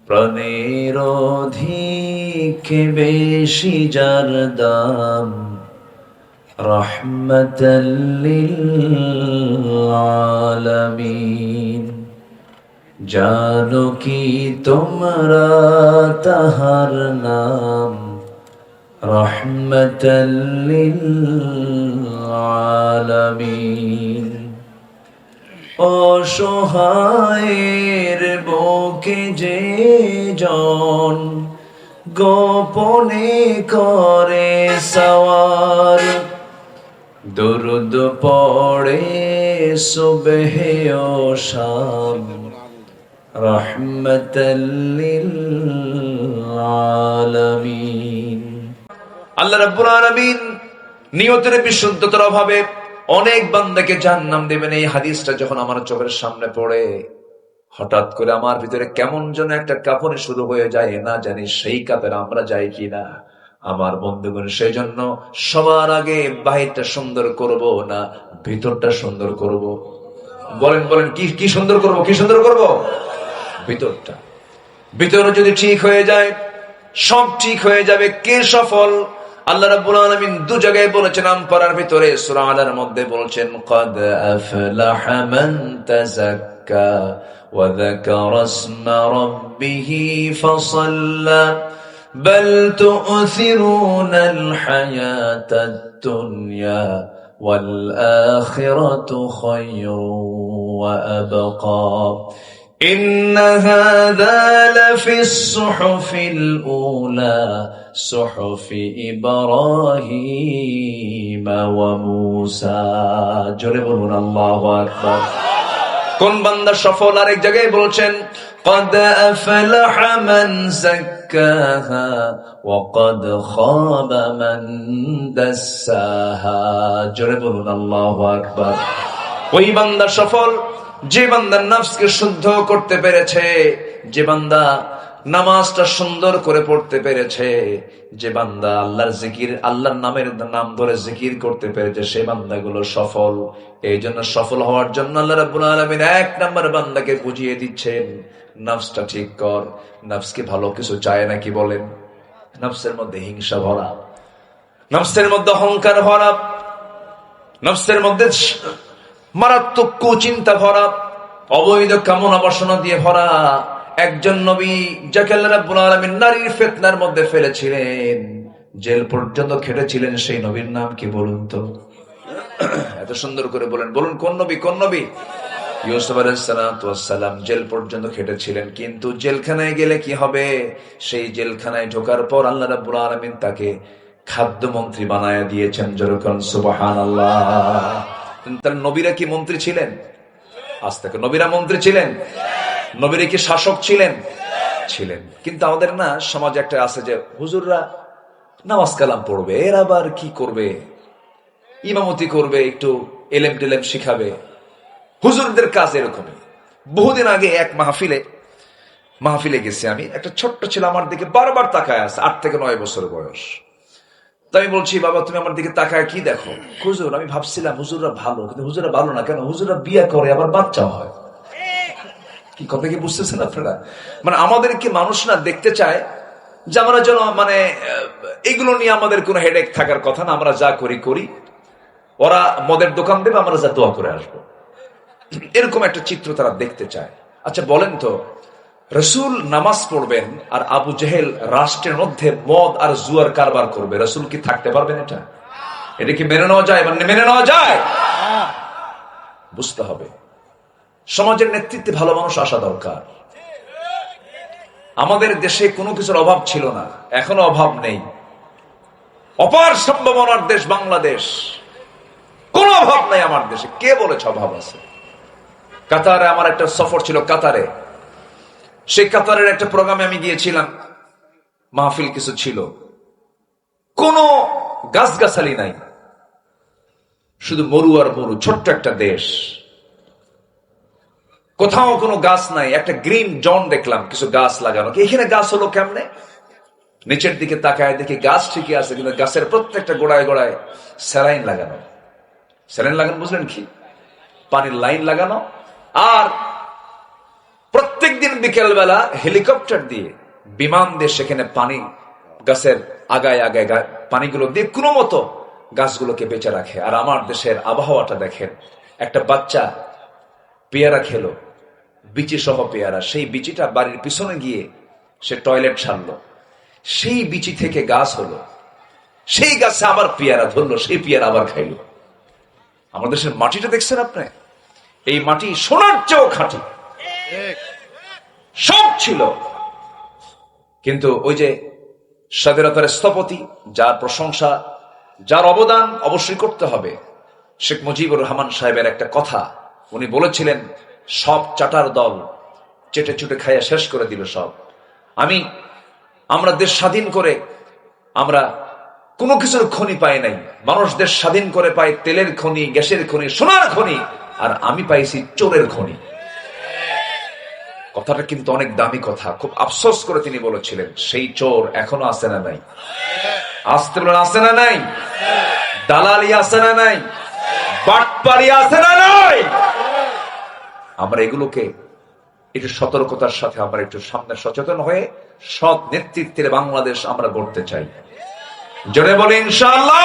প্রাণের অধিক বেশি যার দাম, রহমাতাল লিল আলামিন। জানো কি তোমরা তাহার নাম, রহমাতাল লিল আলামিন। অসহায়ের বুকে যে জন গোপনে করে সওয়ার, দরুদ পড়ে সুবহে ও শাম, রহমাতাল লিল আলামিন। আল্লাহ রাব্বুল আলামিন নিয়তের বিশুদ্ধতার অভাবে অনেক বান্দাকে জাহান্নাম দেবেন। এই হাদিসটা যখন আমার চোখের সামনে পড়ে, হঠাৎ করে আমার ভিতরে কেমন যেন একটা কাঁপুনি শুরু হয়ে যায়, না জানি সেই কাপের আমরা যাই কিনা। আমার বন্ধুগণ, সেই জন্য সবার আগে বাহিরটা সুন্দর করব না ভিতরটা সুন্দর করব? বলেন বলেন, কি সুন্দর করব? কি সুন্দর করব? ভিতরটা। ভিতরে যদি ঠিক হয়ে যায়, সব ঠিক হয়ে যাবে। কে সফল? আল্লাহ রাব্বুল আলামিন দু জায়গায় বলেছেন, আমপারার ভিতরে সূরা আলার মধ্যে বলেছেন, ক্বাদ আফলাহা মান তাযাক্কা ওয়া যাকারা ইসমা রাব্বিহি ফাসাল্লা বাল তু'থিরুনাল হায়াতাদ দুনিয়া ওয়াল আখিরাতু খায়রুন ওয়া আবকা إن هذا لفي الصحف الأولى صحف إبراهيم وموسى। জোরে বলুন আল্লাহু আকবার। কোন বান্দা সফল? আরেক জায়গায় বলছেন, قد أفلح من زكاها وقد خاب من دساها। জোরে বলুন আল্লাহু আকবার। ওই বান্দা সফল যে বান্দা নফসকে শুদ্ধ করতে পেরেছে, যে বান্দা নামাজটা সুন্দর করে পড়তে পেরেছে, যে বান্দা আল্লাহর জিকির, আল্লাহর নামের নাম ধরে জিকির করতে পেরেছে, সে বান্দাগুলো সফল। এই জন্য সফল হওয়ার জন্য আল্লাহ রাব্বুল আলামিন এক নাম্বার বান্দাকে বুঝিয়ে দিচ্ছেন, নফসটা ঠিক কর। নফসকে ভালো কিছু চায় নাকি বলেন? নফসের মধ্যে হিংসা ভরা, নফসের মধ্যে অহংকার ভরা, নফসের মধ্যে মারাত্মক কুচিন্তা ভরা, অবৈধ কামনা বাসনা দিয়ে ভরা। একজন নবী যাকে আল্লাহ রাব্বুল আলামিন নারীর ফিতনার মধ্যে ফেলেছিলেন, জেল পর্যন্ত খেটেছিলেন, সেই নবীর নাম কি বলুন তো? এত সুন্দর করে বলেন, বলুন কোন নবী? কোন নবী? ইউসুফ আলাইহিস সালাতু ওয়াস সালাম জেল পর্যন্ত খেটেছিলেন, কিন্তু জেলখানায় গেলে কি হবে? সেই জেলখানায় ঢোকার পর আল্লাহ রাব্বুল আলামিন তাকে খাদ্যমন্ত্রী বানায়া দিয়েছেন। যেরকম সুবহানাল্লাহ। তার নবীরা কি মন্ত্রী ছিলেন? আজ থেকে নবীরা মন্ত্রী ছিলেন? নবীরা কি শাসক ছিলেন? ছিলেন। কিন্তু আমাদের না সমাজে একটা আছে যে হুজুররা নামাজ কালাম পড়বে, এর আবার কি করবে? ইমামতি করবে, একটু এলেম টেলেম শিখাবে। হুজুরদের কাজ এরকমই। বহুদিন আগে এক মাহফিলে গেছি আমি। একটা ছোট্ট ছেলে আমার দিকে বারবার তাকায় আছে, 8 থেকে 9 বছর বয়স। তো আমি বলছি, বাবা তুমি আমার দিকে তাকায় কি দেখো? হুজুর, আমি ভাবছিলাম হুজুররা ভালো, কিন্তু হুজুররা ভালো না কেন? হুজুররা বিয়ে করে আবার বাচ্চা হয়। কি কথা কি বুঝতেছেন আপনারা? মানে আমাদের কি মানুষ না দেখতে চায় যে আমরা যেন মানে এগুলো নিয়ে আমাদের কোনো হেডেক থাকার কথা না, আমরা যা করি করি, ওরা মদের দোকান দেবে, আমরা যা দোয়া করে আসবো, এরকম একটা চিত্র তারা দেখতে চায়। আচ্ছা বলেন তো, রসুল নামাজ পড়বেন আর আবু জেহেল রাষ্ট্রের মধ্যে মদ আর জুয়ার কারবার করবে, রসুল কি থাকতে পারবেন? এটা কি মেনে নেওয়া যায়? মানে মেনে নেওয়া যায়? বুঝতে হবে সমাজের নেতৃত্বে ভালো মানুষ আসা দরকার। আমাদের দেশে কোনো কিছুর অভাব ছিল না, এখনো অভাব নেই। অপার সম্ভাবনার দেশ বাংলাদেশ, কোনো অভাব নাই আমার দেশে। কে বলেছে অভাব আছে? কাতারে আমার একটা সফর ছিল, কাতারে। সেই কাতারের একটা প্রোগ্রামে আমি গিয়েছিলাম, মাহফিল কিছু ছিল, কোনো গাছগাছালি নাই, শুধু মরু আর মরু। ছোট্ট একটা দেশ, কোথাও কোনো গাছ নাই। একটা গ্রিন জোন দেখলাম, কিছু গাছ লাগানো। এখানে গাছ হলো কেমনে? নিচের দিকে তাকায় দেখি গাছ ঠিকই আছে, কিন্তু গাছের প্রত্যেকটা গোড়ায় গোড়ায় স্যালাইন লাগানো। স্যালাইন লাগানো বুঝলেন কি? পানির লাইন লাগানো। আর প্রত্যেক প্রত্যেকদিন বিকেলবেলা হেলিকপ্টার দিয়ে, বিমান দিয়ে সেখানে পানি, গাছের আগায় আগায় পানিগুলো দিয়ে কোনো মতো গাছগুলোকে বেঁচে রাখে। আর আমার দেশের আবহাওয়াটা দেখেন, একটা বাচ্চা পেয়ারা খেলো, বিচি সহ পেয়ারা, সেই বিচিটা বাড়ির পিছনে গিয়ে সে টয়লেট সারলো, সেই বিচি থেকে গাছ হলো, সেই গাছে আবার পেয়ারা ধরলো, সেই পেয়ারা আবার খাইল। আমাদের দেশের মাটিটা দেখছেন আপনি, এই মাটি সোনার চেয়েও খাঁটি, সব ছিল। কিন্তু ওই যে স্বাধীনতার স্থপতি, যার প্রশংসা, যার অবদান অবশ্যই করতে হবে, শেখ মুজিবুর রহমান সাহেবের একটা কথা, উনি বলেছিলেন, সব চাটার দল চেটে চুটে খাইয়া শেষ করে দিল সব। আমরা দেশ স্বাধীন করে আমরা কোনো কিছুর খনি পাই নাই। মানুষ দেশ স্বাধীন করে পায় তেলের খনি, গ্যাসের খনি, সোনার খনি, আর আমি পাইছি চোরের খনি। কথাটা কিন্তু অনেক দামি কথা, খুব আফসোস করে তিনি বলেছিলেন। সেই চোর এখনো আছে না নাই? আসতে বলেন, আছে না নাই? দালালি আছে না নাই? বাটপারি আছে না নাই? আমরা এগুলোকে একটু সতর্কতার সাথে আমরা একটু সামনে সচেতন হয়ে সৎ নেতৃত্বের বাংলাদেশ আমরা গড়তে চাই। জোরে বলি ইনশাআল্লাহ।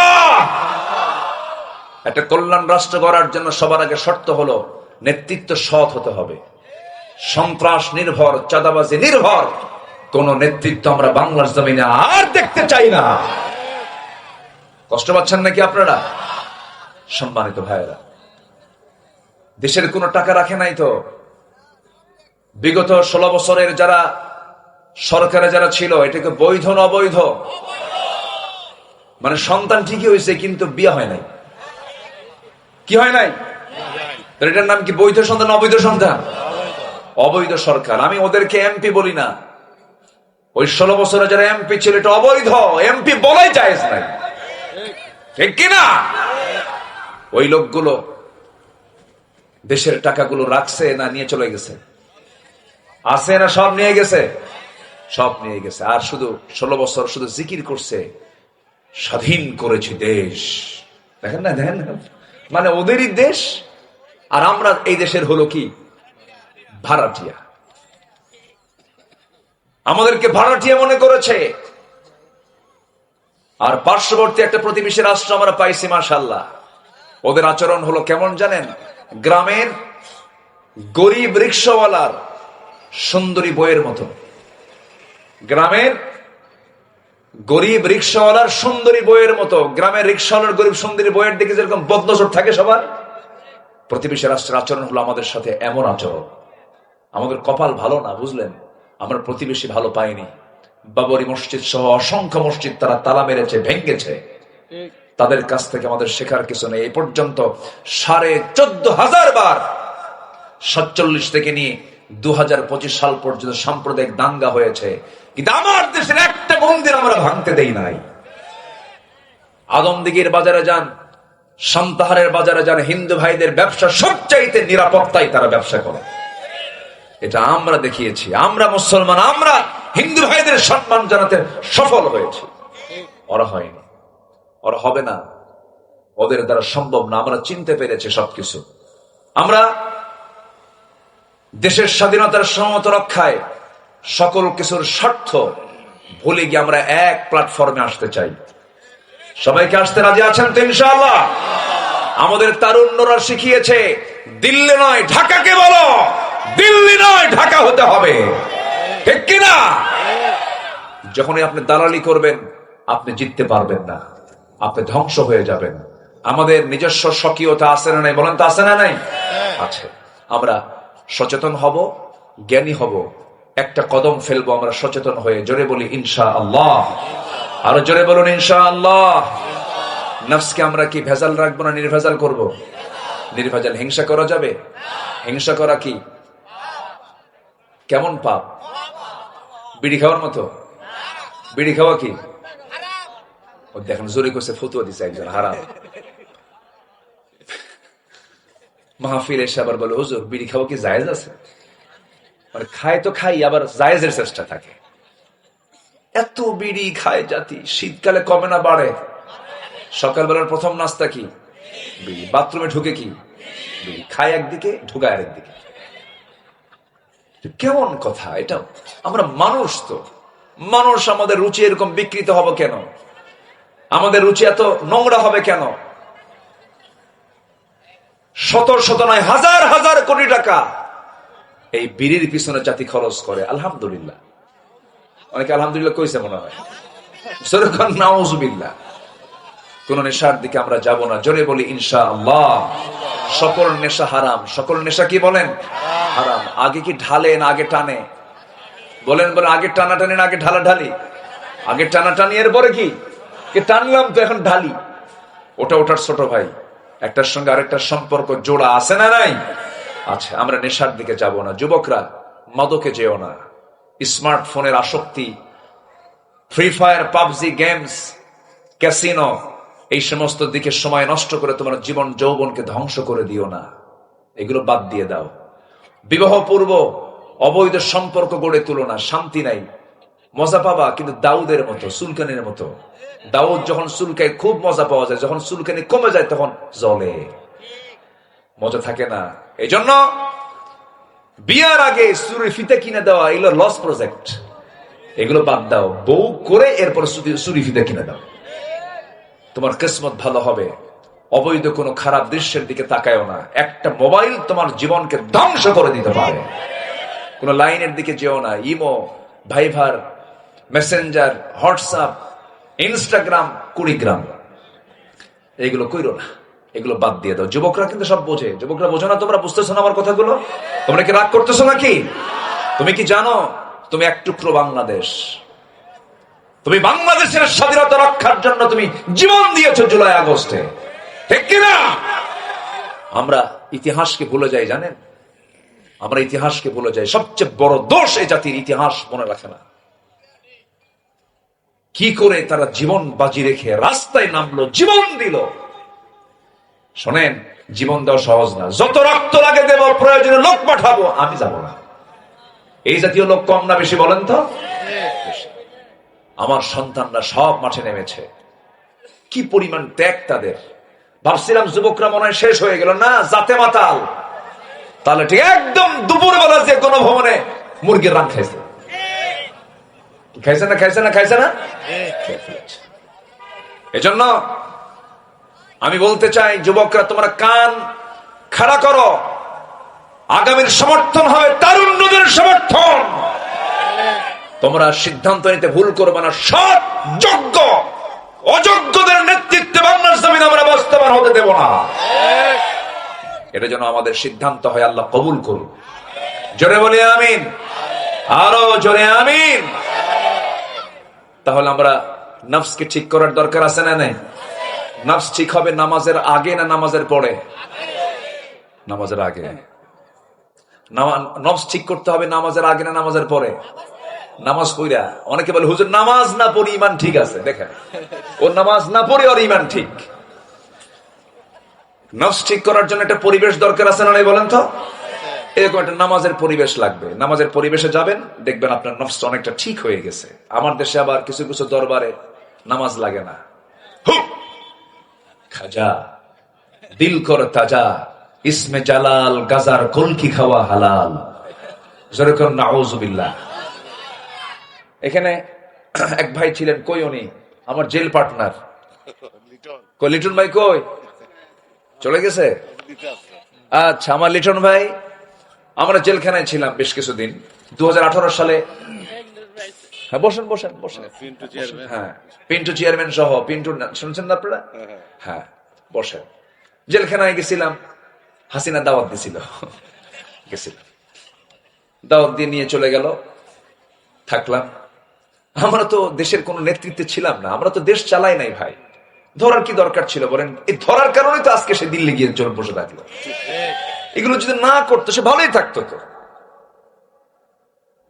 একটা কল্যাণ রাষ্ট্র গড়ার জন্য সবার আগে শর্ত হলো নেতৃত্ব সৎ হতে হবে। সন্ত্রাস নির্ভর, চাঁদাবাজি নির্ভর কোন নেতৃত্ব আমরা বাংলার জমিনে আর দেখতে চাই না। কষ্ট পাচ্ছেন নাকি আপনারা? সম্মানিত ভাইয়েরা, দেশের কোনো টাকা রাখে নাই তো। বিগত 16 বছরের যারা সরকারে যারা ছিল, এটাকে বৈধ না অবৈধ? মানে সন্তান ঠিকই হয়েছে কিন্তু বিয়ে হয় নাই। কি হয় নাই? এটার নাম কি বৈধ সন্তান, অবৈধ সন্তান? অবৈধ সরকার। আমি ওদেরকে এমপি বলি না, ওই 16 বছরে যারা এমপি ছিল এটা অবৈধ, এমপি বলাই জায়েজ নাই, ঠিক কিনা? ওই লোকগুলো দেশের টাকাগুলো রাখছে না নিয়ে চলে গেছে? আছে না সব নিয়ে গেছে? সব নিয়ে গেছে। আর শুধু 16 বছর শুধু জিকির করছে, স্বাধীন করেছি দেশ। দেখেন না, দেখেন না, মানে ওদেরই দেশ, আর আমরা এই দেশের হলো কি ভাড়াটিয়া। আমাদেরকে ভাড়াটিয়া মনে করেছে। আর পার্শ্ববর্তী একটা প্রতিবেশী রাষ্ট্র আমরা পাইছি, মাশাআল্লাহ। ওদের আচরণ হলো কেমন জানেন? গ্রামের গরিব রিকশাওয়ালার সুন্দরী বইয়ের মতো। গ্রামের গরিব রিকশাওয়ালার সুন্দরী বইয়ের মতো। গ্রামের রিকশাওয়ালার গরিব সুন্দরী বইয়ের দিকে যেরকম বদনজর থাকে সবার, প্রতিবেশী রাষ্ট্রের আচরণ হলো আমাদের সাথে এমন আচরণ। আমাদের কপাল ভালো না, বুঝলেন? আমরা প্রতিবেশী ভালো পাইনি। বাবরি মসজিদ সহ অসংখ্য মসজিদ তারা তালা মেরেছে, ভেঙ্গেছে। তাদের কাছ থেকে আমাদের শেখার কিছু নেই। এই পর্যন্ত 14,500 বার 47 থেকে নিয়ে 2025 সাল পর্যন্ত সাম্প্রদায়িক দাঙ্গা হয়েছে, কিন্তু আমার দেশের একটা মন্দির আমরা ভাঙতে দেই নাই। আদমদিঘির বাজারে যান, সান্তাহারের বাজারে যান, হিন্দু ভাইদের ব্যবসা সবচাইতে নিরাপত্তায় তারা ব্যবসা করে। এটা আমরা দেখিয়েছি। আমরা মুসলমান, আমরা হিন্দু ভাইদের সম্মান জানাতে সফল হয়েছি। ওরা হয়নি, ওরা হবে না, ওদের দ্বারা সম্ভব না। আমরা চিনতে পেরেছি সবকিছু। আমরা দেশের স্বাধীনতার সমত রক্ষায় সকল কিছুর স্বার্থ ভুলে গিয়ে আমরা এক প্ল্যাটফর্মে আসতে চাই। সবাইকে আসতে রাজি আছেন তো ইনশাআল্লাহ? আমাদের তারুণ্যরা শিখিয়েছে, দিল্লি নয় ঢাকাকে বলো, দিল্লি নয় ঢাকা হতে হবে, ঠিক কিনা? যখনই আপনি দালালি করবেন আপনি জিততে পারবেন না, আপনি ধ্বংস হয়ে যাবেন। আমাদের নিজস্ব স্বকীয়তা আছে না নাই? বলেন তো, আছে না নাই? আছে। আমরা সচেতন হব, জ্ঞানী হব, একটা কদম ফেলবো আমরা সচেতন হয়ে। জোরে বলি ইনশাআল্লাহ। আরো জোরে বলুন ইনশাআল্লাহ। নফসকে আমরা কি ভেজাল রাখবো না নির্ভেজাল করব? নির্ভেজাল। হিংসা করা যাবে? হিংসা করা কি কেমন পাপ? বিড়ি খাওয়ার মতো? বিড়ি খাওয়া কি? ও দেখেন জোরে করছে, ফতুয়া দিছে একজন, হারাম। মাহফিল এসে আবার বলে, হুজুর বিড়ি খাওয়া কি জায়েজ আছে? মানে খায় তো খাই, আবার জায়েজের চেষ্টা থাকে। এত বিড়ি খায় জাতি, শীতকালে কমে না বাড়ে? সকালবেলার প্রথম নাস্তা কি? বিড়ি। বাথরুমে ঢুকে কি? বিড়ি। খায় একদিকে, ঢুকায় আরেকদিকে। কেমন কথা এটা? আমরা মানুষ, তো মানুষ, আমাদের রুচি এরকম বিকৃত হবে কেন? আমাদের রুচি এত নোংরা হবে কেন? শত শত নয়, হাজার হাজার কোটি টাকা এই বিড়ির পিছনে জাতি খরচ করে। আলহামদুলিল্লাহ, অনেকে আলহামদুলিল্লাহ কইছে মনে হয়। নাউজুবিল্লাহ। কোন নেশার দিকে আমরা যাব না, জোরে বলি ইনশাআল্লাহ। সকল নেশা হারাম। সকল নেশা কি বলেন? হারাম। আগে কি ঢালে না আগে টানে? বলেন বলেন, আগে টানা টানি না আগে ঢালা ঢালি? আগে টানা টানি, এরপরে কি টানলাম তো এখন ঢালি। ওটা ওটার ছোট ভাই, একটার সঙ্গে আরেকটার সম্পর্ক জোড়া আছে না নাই? আচ্ছা, আমরা নেশার দিকে যাব না। যুবকরা, মাদকে যেও না। স্মার্টফোনের আসক্তি, free fire, PUBG games, casino, এই সমস্ত দিকে সময় নষ্ট করে তোমার জীবন যৌবনকে ধ্বংস করে দিও না। এগুলো বাদ দিয়ে দাও। বিবাহ পূর্ব অবৈধ সম্পর্ক গড়ে তুলো না। শান্তি নাই। মজা পাবা কিন্তু দাউদের মতো, সুলকানির মতো। দাউদ যখন চুলকায় খুব মজা পাওয়া যায়, যখন চুলকানি কমে যায় তখন জলে, মজা থাকে না। এই জন্য বিয়ার আগে চুরি ফিতে কিনে দেওয়া এগুলো লস প্রজেক্ট। এগুলো বাদ দাও। বউ করে এরপর চুরি ফিতে কিনে দাও, তোমার কিসমত ভালো হবে। অবৈধ কোনো খারাপ দৃশ্যের দিকে তাকায়ও না। একটা মোবাইল তোমার জীবনকে ধ্বংস করে দিতে পারে। কোন লাইনের দিকে যেও না। Imo, Viber, Messenger, WhatsApp, Instagram, Kurigram, এগুলো কইরো না। এগুলো বাদ দিয়ে দাও। যুবকরা কিন্তু সব বোঝে। যুবকরা বোঝো না? তোমরা বুঝতেছো না আমার কথাগুলো? তোমরা কি রাগ করতেছো নাকি? তুমি কি জানো তুমি এক টুকরো বাংলাদেশ? তুমি বাংলাদেশের স্বাধীনতা রক্ষার জন্য তুমি জীবন দিয়েছো জুলাই আগস্টে, ঠিক কিনা? আমরা ইতিহাসকে ভুলে যাই, জানেন? আমরা ইতিহাসকে ভুলে যাই। সবচেয়ে বড় দোষ এই জাতির, ইতিহাস মনে রাখে না। কি করে তারা জীবন বাজি রেখে রাস্তায় নামলো, জীবন দিল। শোনেন, জীবন দেওয়া সহজ না। যত রক্ত লাগে দেব, প্রয়োজনে লোক পাঠাবো, আমি যাব না। এই জাতীয় লোক কম না বেশি বলেন তো? আমার সন্তানরা সব মাঠে নেমেছে। কি পরিমাণ ত্যাগ তাদের! ভাবছিলাম যুবকরা মনে হয় শেষ হয়ে গেল, না, জাতে মাতাল। তাহলে ঠিক একদম দুপুর বেলা যে কোনো ভবনে মুরগির রান খাইছে। খাইছে না? খাইছে না? খাইছে না? এজন্য আমি বলতে চাই, যুবকরা তোমরা কান খাড়া করো। আগামীর সমর্থন হবে তারুণ্যদের সমর্থন। তোমরা সিদ্ধান্ত নিতে ভুল করবে না। সৎ, যোগ্য, অযোগ্যদের নেতৃত্বে বাংলার জমিন আমরা বাস্তবায়ন হতে দেব না। এটা যেন আমাদের সিদ্ধান্ত হয়। আল্লাহ কবুল করুন। জোরে বলি আমিন। আরো জোরে আমিন। তাহলে আমরা নফসকে ঠিক করার দরকার আছে না নাই? নফস ঠিক হবে নামাজের আগে না নামাজের পরে? নামাজের আগে। নফস ঠিক করতে হবে নামাজের আগে না নামাজের পরে? নামাজ পড়া। অনেকে বলে হুজুর নামাজ না পড়ি ইমান ঠিক আছে। দেখেন, ও নামাজ না পড়ি ওর ইমান ঠিক। নফস ঠিক করার জন্য একটা পরিবেশ দরকার আছে না নাই বলেন তো? এরকম একটা নামাজের পরিবেশ লাগবে। নামাজের পরিবেশে যাবেন, দেখবেন আপনার নফস অনেকটা ঠিক হয়ে গেছে। আমার দেশে আবার কিছু কিছু দরবারে নামাজ লাগে না। খাজা দিল কর তাজা, ইসমে জালাল গাজার কলকি খাওয়া হালাল। যেরকম নাউজুবিল্লাহ। এখানে এক ভাই ছিলেন, কই উনি? আমার জেল পার্টনার। কই লিটন ভাই? কই চলে গেছে? আচ্ছা, আমার লিটন ভাই, আমরা জেলখানায় ছিলাম বেশ কিছুদিন। 2018 সালে। হ্যাঁ, বসেন বসেন বসেন। হ্যাঁ, পিন্টু চেয়ারম্যান সহ। পিন্টু শুনছেন না আপনারা? হ্যাঁ, বসেন। জেলখানায় গেছিলাম। হাসিনা দাওয়াত দিছিল, গেছিলাম। দাওয়াত দিয়ে নিয়ে চলে গেল, থাকলাম। আমরা তো দেশের কোন নেতৃত্বে ছিলাম না। আমরা তো দেশ চালাই নাই ভাই। ধরার কি দরকার ছিল বলেন? এই ধরার কারণে তো আজকে সে দিল্লি গিয়ে চলে বসে থাকলো। এগুলো যদি না করতো সে ভালোই থাকতো। তো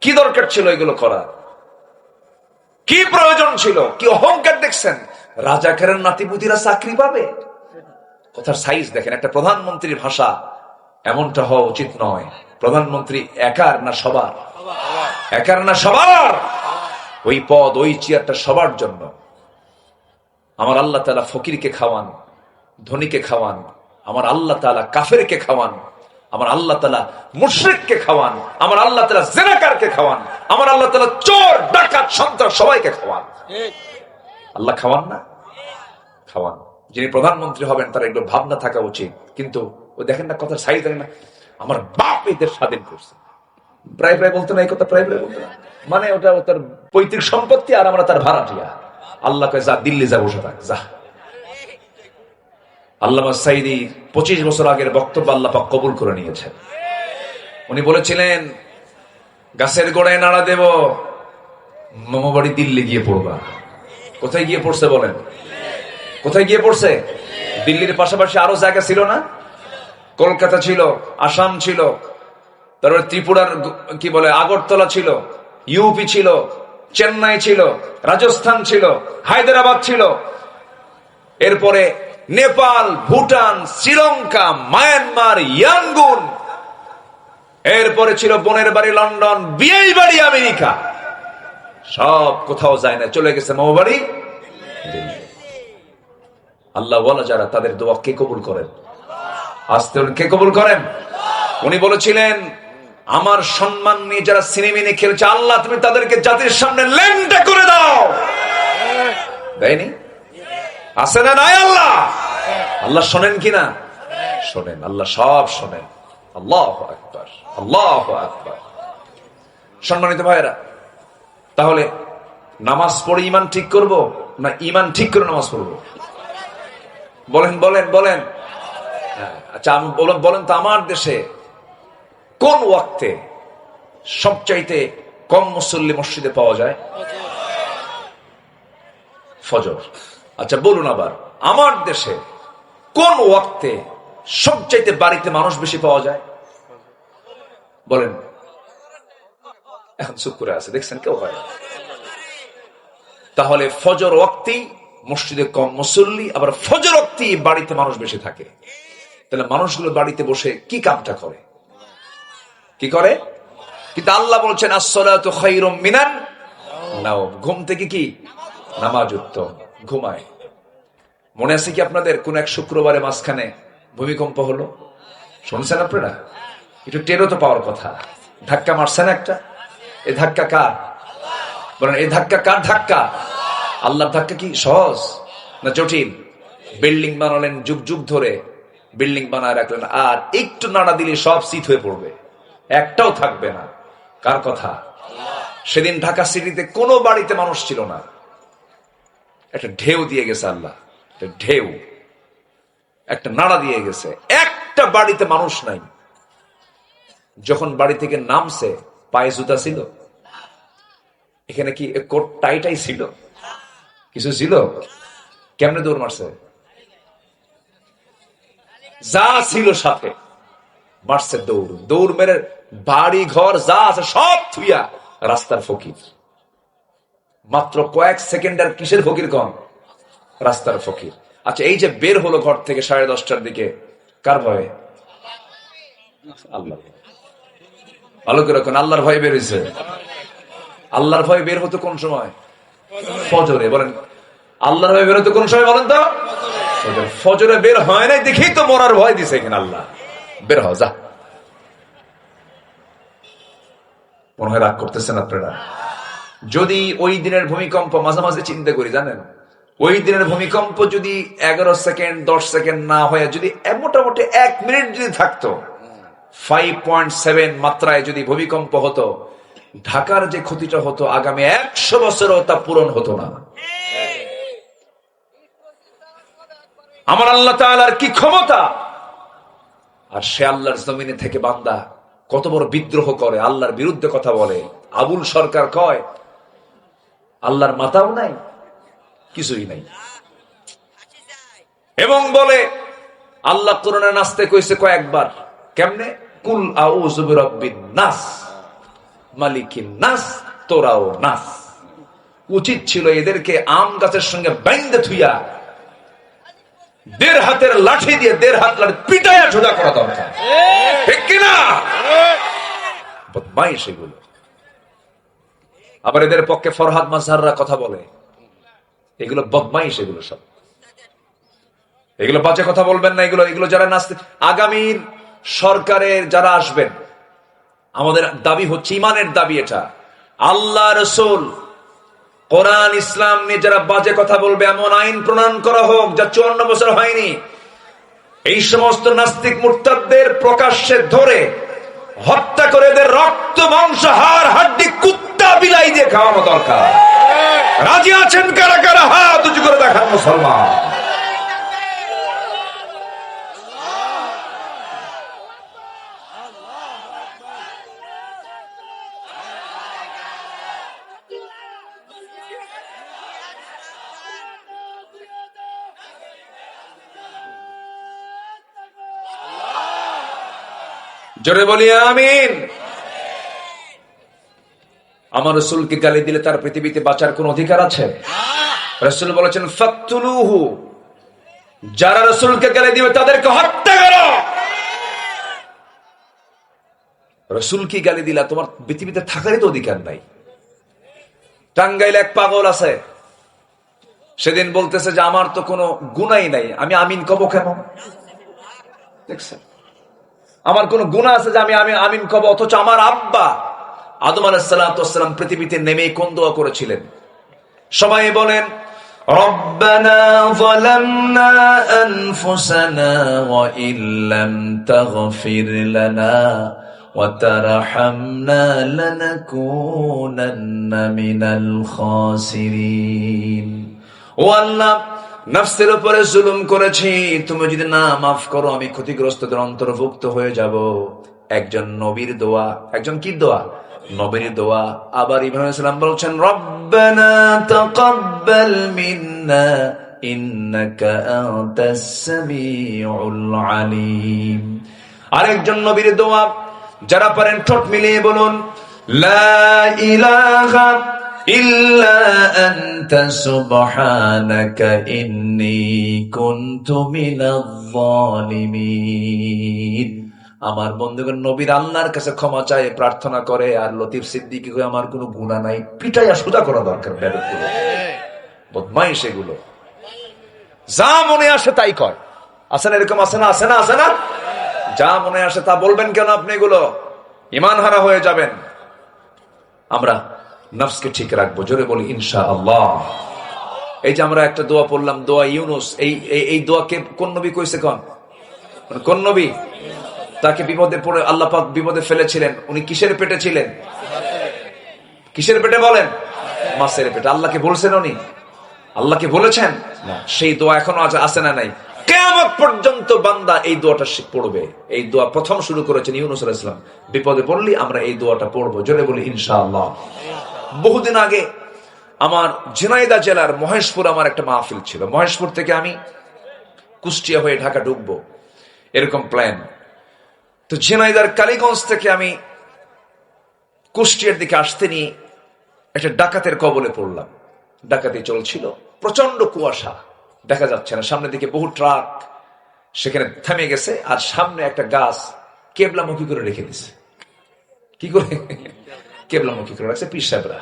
কি দরকার ছিল এগুলো করার? কি প্রয়োজন ছিল? কি অহংকার দেখছেন? রাজাকারের নাতিপুতিরা চাকরি পাবে? কথার সাইজ দেখেন। একটা প্রধানমন্ত্রীর ভাষা এমনটা হওয়া উচিত নয়। প্রধানমন্ত্রী একার না সবার? একার না সবার? ওই পদ, ওই চেয়ারটা সবার জন্য। আমার আল্লাহ তাআলা ফকিরকে খাওয়ান, ধনীকে খাওয়ান। আমার আল্লাহ তাআলা কাফেরকে খাওয়ান। আমার আল্লাহ তাআলা মুশরিককে খাওয়ান, আমার আল্লাহ তাআলা জিনাকারকে খাওয়ান, আমার আল্লাহ তাআলা চোর ডাকাত সন্ত্রাস সবাইকে খাওয়ান। আল্লাহ খাওয়ান না? খাওয়ান। যিনি প্রধানমন্ত্রী হবেন তার একটু ভাবনা থাকা উচিত। কিন্তু ওই দেখেন না, কথা সাইজ দেখেন না, আমার বাপ এদের স্বাধীন করছে, প্রায় প্রায় বলতো না এই কথা, প্রায় প্রায় বলতো না, মানে ওটা তার পৈতৃক সম্পত্তি আর আমরা তার ভাড়াটিয়া। আল্লাহ কয় যা দিল্লি যা, বসে থাক যা। আল্লামা সাঈদী 25 বছর আগের বক্তব্য আল্লাহ পাক কবুল করে নিয়েছেন। উনি বলেছিলেন, গাছের গোড়ায় নাড়া দেব, মামাবাড়ি দিল্লি গিয়ে পড়বা। কোথায় গিয়ে পড়ছে বলেন? কোথায় গিয়ে পড়ছে? দিল্লির পাশাপাশি আরো জায়গা ছিল না? কলকাতা ছিল, আসাম ছিল, তারপরে ত্রিপুরার কি বলে আগরতলা ছিল, ইউপি ছিল, চেন্নাই ছিল, রাজস্থান ছিল, হায়দ্রাবাদ ছিল, এরপরে নেপাল, ভুটান, শ্রীলঙ্কা, মায়ানমার, ইয়াঙ্গুন, এরপরে ছিল বোনের বাড়ি লন্ডন, বিয়ের বাড়ি আমেরিকা। সব কোথাও যায় না, চলে গেছে মামা বাড়ি দিল্লি। আল্লাহ ওয়ালা যারা, তাদের দোয়া কে কবুল করেন? আসতে কে কবুল করেন? উনি বলেছিলেন, আমার সম্মান নিয়ে যারা সিনেমিনে খেলছে, আল্লাহ তুমি তাদেরকে জাতির সামনে ল্যাংটা করে দাও। দেয়নি? আছে না নাই? আল্লাহ আল্লাহ শোনেন কিনা? শোনেন, আল্লাহ সব শোনেন। আল্লাহু আকবার, আল্লাহু আকবার। সম্মানিত ভাইয়েরা, তাহলে নামাজ পড়ে ইমান ঠিক করব না ইমান ঠিক করে নামাজ পড়বো? বলেন বলেন বলেন। আচ্ছা বলেন তো, আমার দেশে কোন ওয়াক্তে সবচাইতে কম মুসল্লি মসজিদে পাওয়া যায়? ফজর। আচ্ছা বলুন আবার, আমার দেশে কোন ওয়াক্তে সবচাইতে বাড়িতে মানুষ বেশি পাওয়া যায়? বলেন। এখন চুপ করে আছে, দেখছেন কেউ হয়। তাহলে ফজর ওয়াক্তেই মসজিদে কম মুসল্লি, আবার ফজর ওয়াক্তেই বাড়িতে মানুষ বেশি থাকে। তাহলে মানুষগুলো বাড়িতে বসে কি কামটা করে? কি করে? কিন্তু আল্লাহ বলছেন, আসসালাতু খায়রুম মিনান নাওম, ঘুম থেকে কি নামাজ উত্তম। ঘুমায়। মনে আছে কি আপনাদের, কোন এক শুক্রবারে মাঝখানে ভূমিকম্প হলো? শুনছেন আপনারা? একটু টেরও তো পাওয়ার কথা। ধাক্কা মারছেন একটা। এই ধাক্কা কার? বলেন, এই ধাক্কা কার ধাক্কা? আল্লাহর ধাক্কা। কি সহজ না জটিল? বিল্ডিং বানালেন, যুগ যুগ ধরে বিল্ডিং বানায় রাখলেন, আর একটু নাড়া দিলে সব শীত হয়ে পড়বে, একটাও থাকবে না। কার কথা? সেদিন ঢাকা সিটিতে কোনো বাড়িতে মানুষ ছিল না। একটা ঢেউ দিয়ে গেছে আল্লাহ, একটা ঢেউ, একটা নাড়া দিয়ে গেছে, একটা বাড়িতে মানুষ নাই। যখন বাড়ি থেকে নামছে, পায়ে জুতা ছিল? এখানে কি কোট টাইটাই ছিল? কিছু ছিল? কেমনে দৌড় মারছে? যা ছিল সাথে মারছে দৌড়। দৌড় মেরে বাড়ি ঘর যা আছে সব থুইয়া রাস্তার ফকির। মাত্র কয়েক সেকেন্ডের কিসের ফকির কম? রাস্তার ফকির। আচ্ছা, এই যে বের হলো ঘর থেকে 10:30টার দিকে, কার ভয়ে? আল্লাহ। ভালো করে রাখুন, আল্লাহর ভয়ে বের হয়েছে। আল্লাহর ভয়ে বের হতো কোন সময়? ফজরে। বলেন, আল্লাহর ভয়ে বের হতো কোন সময় বলেন তো? ফজরে বের হয় নাই দেখেই তো মরার ভয় দিছে এখানে আল্লাহ। বের হ, যা। মনে হয় রাগ করতেছেন আপনারা? যদি ওই দিনের ভূমিকম্প, মাঝে মাঝে চিন্তা করি জানেন, ওই দিনের ভূমিকম্প যদি 11 সেকেন্ড 10 সেকেন্ড না হয়ে যদি মোটামুটি 1 মিনিট যদি থাকতো, 5.7 মাত্রায় যদি ভূমিকম্প হতো, ঢাকার যে ক্ষতিটা হতো আগামী 100 বছরও তা পূরণ হতো না। আমার আল্লাহ তাআলার কি ক্ষমতা! আর সে আল্লাহর জমিনে থেকে বান্দা কত বড় বিদ্রোহ করে, আল্লাহর বিরুদ্ধে কথা বলে। আবুল সরকার কয় আল্লাহর মাথাও নাই, কিছুই নাই, এবং বলে আল্লাহ কোরআনে নাচতে কইছে কয়েকবার। কেমনে? কুল আউযু বিরাব্বিন নাস মালিকিন নাস তোরাও নাস। উচিত ছিল এদেরকে আম গাছের সঙ্গে বাইন্ধে থুইয়া 1.5 হাতের লাঠি দিয়ে 1.5 হাত লাঠি পিটাইয়া সোজা করা দরকার, ঠিক কিনা? বদমাইশ এগুলো। আবার এদের পক্ষে ফরহাদ মাযহাররা কথা বলে, এগুলো বদমাইশ, এগুলো সব, এগুলো বাজে কথা বলবেন না। এগুলো যারা নাস্তিক, আগামীর সরকারের যারা আসবেন, আমাদের দাবি হচ্ছে, ইমানের দাবি এটা, আল্লাহ রসুল কোরআন ইসলাম নিয়ে যারা বাজে কথা বলবে এমন আইন প্রণয়ন করা হোক যা 54 বছর হয়নি। এই সমস্ত নাস্তিক মুরতাদদের প্রকাশ্যে ধরে হত্যা করে এদের রক্ত মাংস হাড় হাড্ডি কুত্তা বিলাই দিয়ে খাওয়ানো দরকার। রাজি আছেন কারা কারা? হাত উঁচু করে দেখান মুসলমান। জোরে বলি আমিন। আমার রাসূলকে গালি দিলে তার পৃথিবীতে বাঁচার কোন অধিকার আছে? রাসূল বলেছেন ফাকতুলুহু, যারা রাসূলকে গালি দিবে তাদেরকে হত্যা করো। রাসূলকে গালি দিলা, তোমার পৃথিবীতে থাকারই তো অধিকার নাই। টাঙ্গাইলে এক পাগল আছে, সেদিন বলতেছে যে আমার তো কোনো গুনাই নাই, আমি আমিন কব কেন? দেখছেন, আমার কোন গুনাহ আছে যে আমি আমিন কব? অথচ আমার আব্বা আদম আলাইহিস সালাতু ওয়াস সালাম পৃথিবীতে নেমে কোন দোয়া করেছিলেন? সবাই বলেন, রব্বানা যালামনা আনফুসানা ওয়া ইল্লাম তাগফির লানা ওয়া তারহামনা লানাকুনান্না মিনাল খাসিরিন। ও আল্লাহ, নফসের উপরে জুলুম করেছি, তুমি যদি না মাফ করো আমি ক্ষতিগ্রস্তদের অন্তর্ভুক্ত হয়ে যাব। একজন নবীর দোয়া, একজন কি দোয়া? নবীর দোয়া। আবার ইব্রাহিম আলাইহিস সালাম বলছেন, রব্বানা তাকাব্বাল মিন্না ইন্নাকা আনতাস সামিউল আলিম। আরেকজন নবীর দোয়া, যারা পারেন ঠোঁট মিলিয়ে বলুন, লা ইলাহা ইল্লা আনতা সুবহানাকা ইন্নী কুনতু মিনাজ জালিমিন। আমার বন্ধুগণ নবীর আল্লাহর কাছে ক্ষমা চায়, প্রার্থনা করে, আর লতিফ সিদ্দিকী কই আমার কোনো গুনাহ নাই। পিটাইয়া সোজা করা দরকার বেদগুলো, বদমাইশ এগুলো, যা মনে আসে তাই কয়। আছে না এরকম? আছে না? আছে না? আছে না? যা মনে আসে তা বলবেন কেন আপনি? এগুলো ঈমান হারা হয়ে যাবেন। আমরা নফসকে ঠিক রাখবো, জোরে বলি ইনশাআল্লাহ। এই যে আমরা একটা দোয়া পড়লাম, দোয়া ইউনুস, এই দোয়াকে কোন নবী কইছে? কোন নবী? তাকে বিপদে পড়ে আল্লাহ পাক বিপদে ফেলেছিলেন। উনি কিসের পেটে ছিলেন? কিসের পেটে বলেন? মাছের পেটে। আল্লাহকে বলছেন উনি? আল্লাহকে বলেছেন? সেই দোয়া এখনো আছে না নাই? কিয়ামত পর্যন্ত বান্দা এই দোয়াটা পড়বে। এই দোয়া প্রথম শুরু করেছেন ইউনুস আলাইহিস সালাম। বিপদে পড়লি আমরা এই দোয়াটা পড়বো, জোরে বলি ইনশাআল্লাহ। বহুদিন আগে আমার ঝিনাইদহ জেলার মহেশপুর আমার একটা মাহফিল ছিল। মহেশপুর থেকে আমি কুষ্টিয়া হয়ে ঢাকা ঢুকবো, এরকম প্ল্যান। তো ঝিনাইদহর কালীগঞ্জ থেকে আমি কুষ্টিয়ার দিকে আসতে নিয়ে একটা ডাকাতের কবলে পড়লাম। ডাকাতি চলছিল, প্রচন্ড কুয়াশা, দেখা যাচ্ছে না সামনের দিকে। বহু ট্রাক সেখানে থেমে গেছে, আর সামনে একটা গাছ কেবলামুখী করে রেখে দিছে। কি করে কেবলামুখী করে রাখছে পীর সাহেবরা।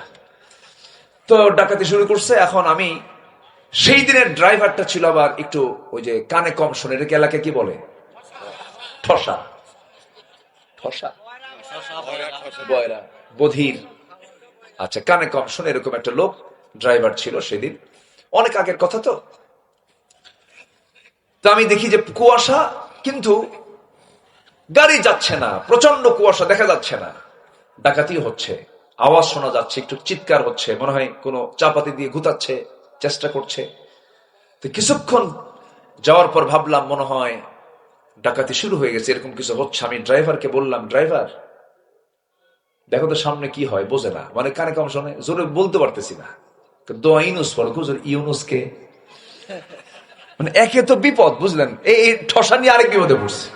তো ডাকাতি শুরু করছে। এখন আমি, সেই দিনের ড্রাইভারটা ছিল আবার একটু ওই যে কানে কম শোনে, এটাকে এলাকায় কি বলে? ঠসা, ঠসা, বয়রা, বধির। আচ্ছা, কানে কম শোনে এরকম একটা লোক ড্রাইভার ছিল সেদিন, অনেক আগের কথা। তো আমি দেখি যে কুয়াশা, কিন্তু গাড়ি যাচ্ছে না, প্রচন্ড কুয়াশা, দেখা যাচ্ছে না। ডাকাতি হচ্ছে, আওয়াজ শোনা যাচ্ছে, একটু চিৎকার হচ্ছে, মনে হয় কোনো চাপাতি দিয়ে গুতাচ্ছে, চেষ্টা করছে। তো কিছুক্ষণ যাওয়ার পর ভাবলাম মনে হয় ডাকাতি শুরু হয়ে গেছে, এরকম কিছু হচ্ছে। আমি ড্রাইভারকে বললাম, ড্রাইভার দেখো তো সামনে কি হয়। বোঝে না, মানে কানে কম শোনে, জোরে বলতে পারতেছি না। দোয়া ইউনুস পড়ো। ইউনুসকে মানে একে তো বিপদ, বুঝলেন, এই ঠসা নিয়ে আরেক বিপদে পড়ছে।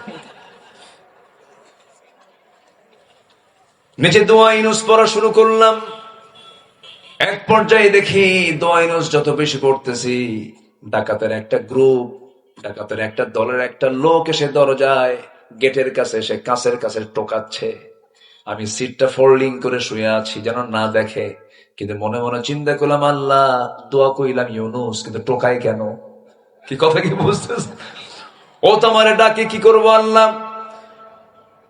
নিচে দোয়া ইউনুস পড়া শুরু করলাম। এক পর্যায়ে দেখি দোয়া ইউনুস যত বেশি পড়তেছি, ডাকাতের একটা গ্রুপ, ডাকাতের একটা দলের একটা লোক এসে দরজায় গেটের কাছে এসে কাছের কাছে টোকাচ্ছে। আমি সিটটা ফোল্ডিং করে শুয়ে আছি যেন না দেখে, কিন্তু মনে মনে চিন্তা করলাম, আল্লাহ দোয়া কইলাম ইউনুস, কিন্তু টোকায় কেন? কি কথা কি বুঝতেছ? ও তোমারে ডাকে, কি করবো আল্লাহ?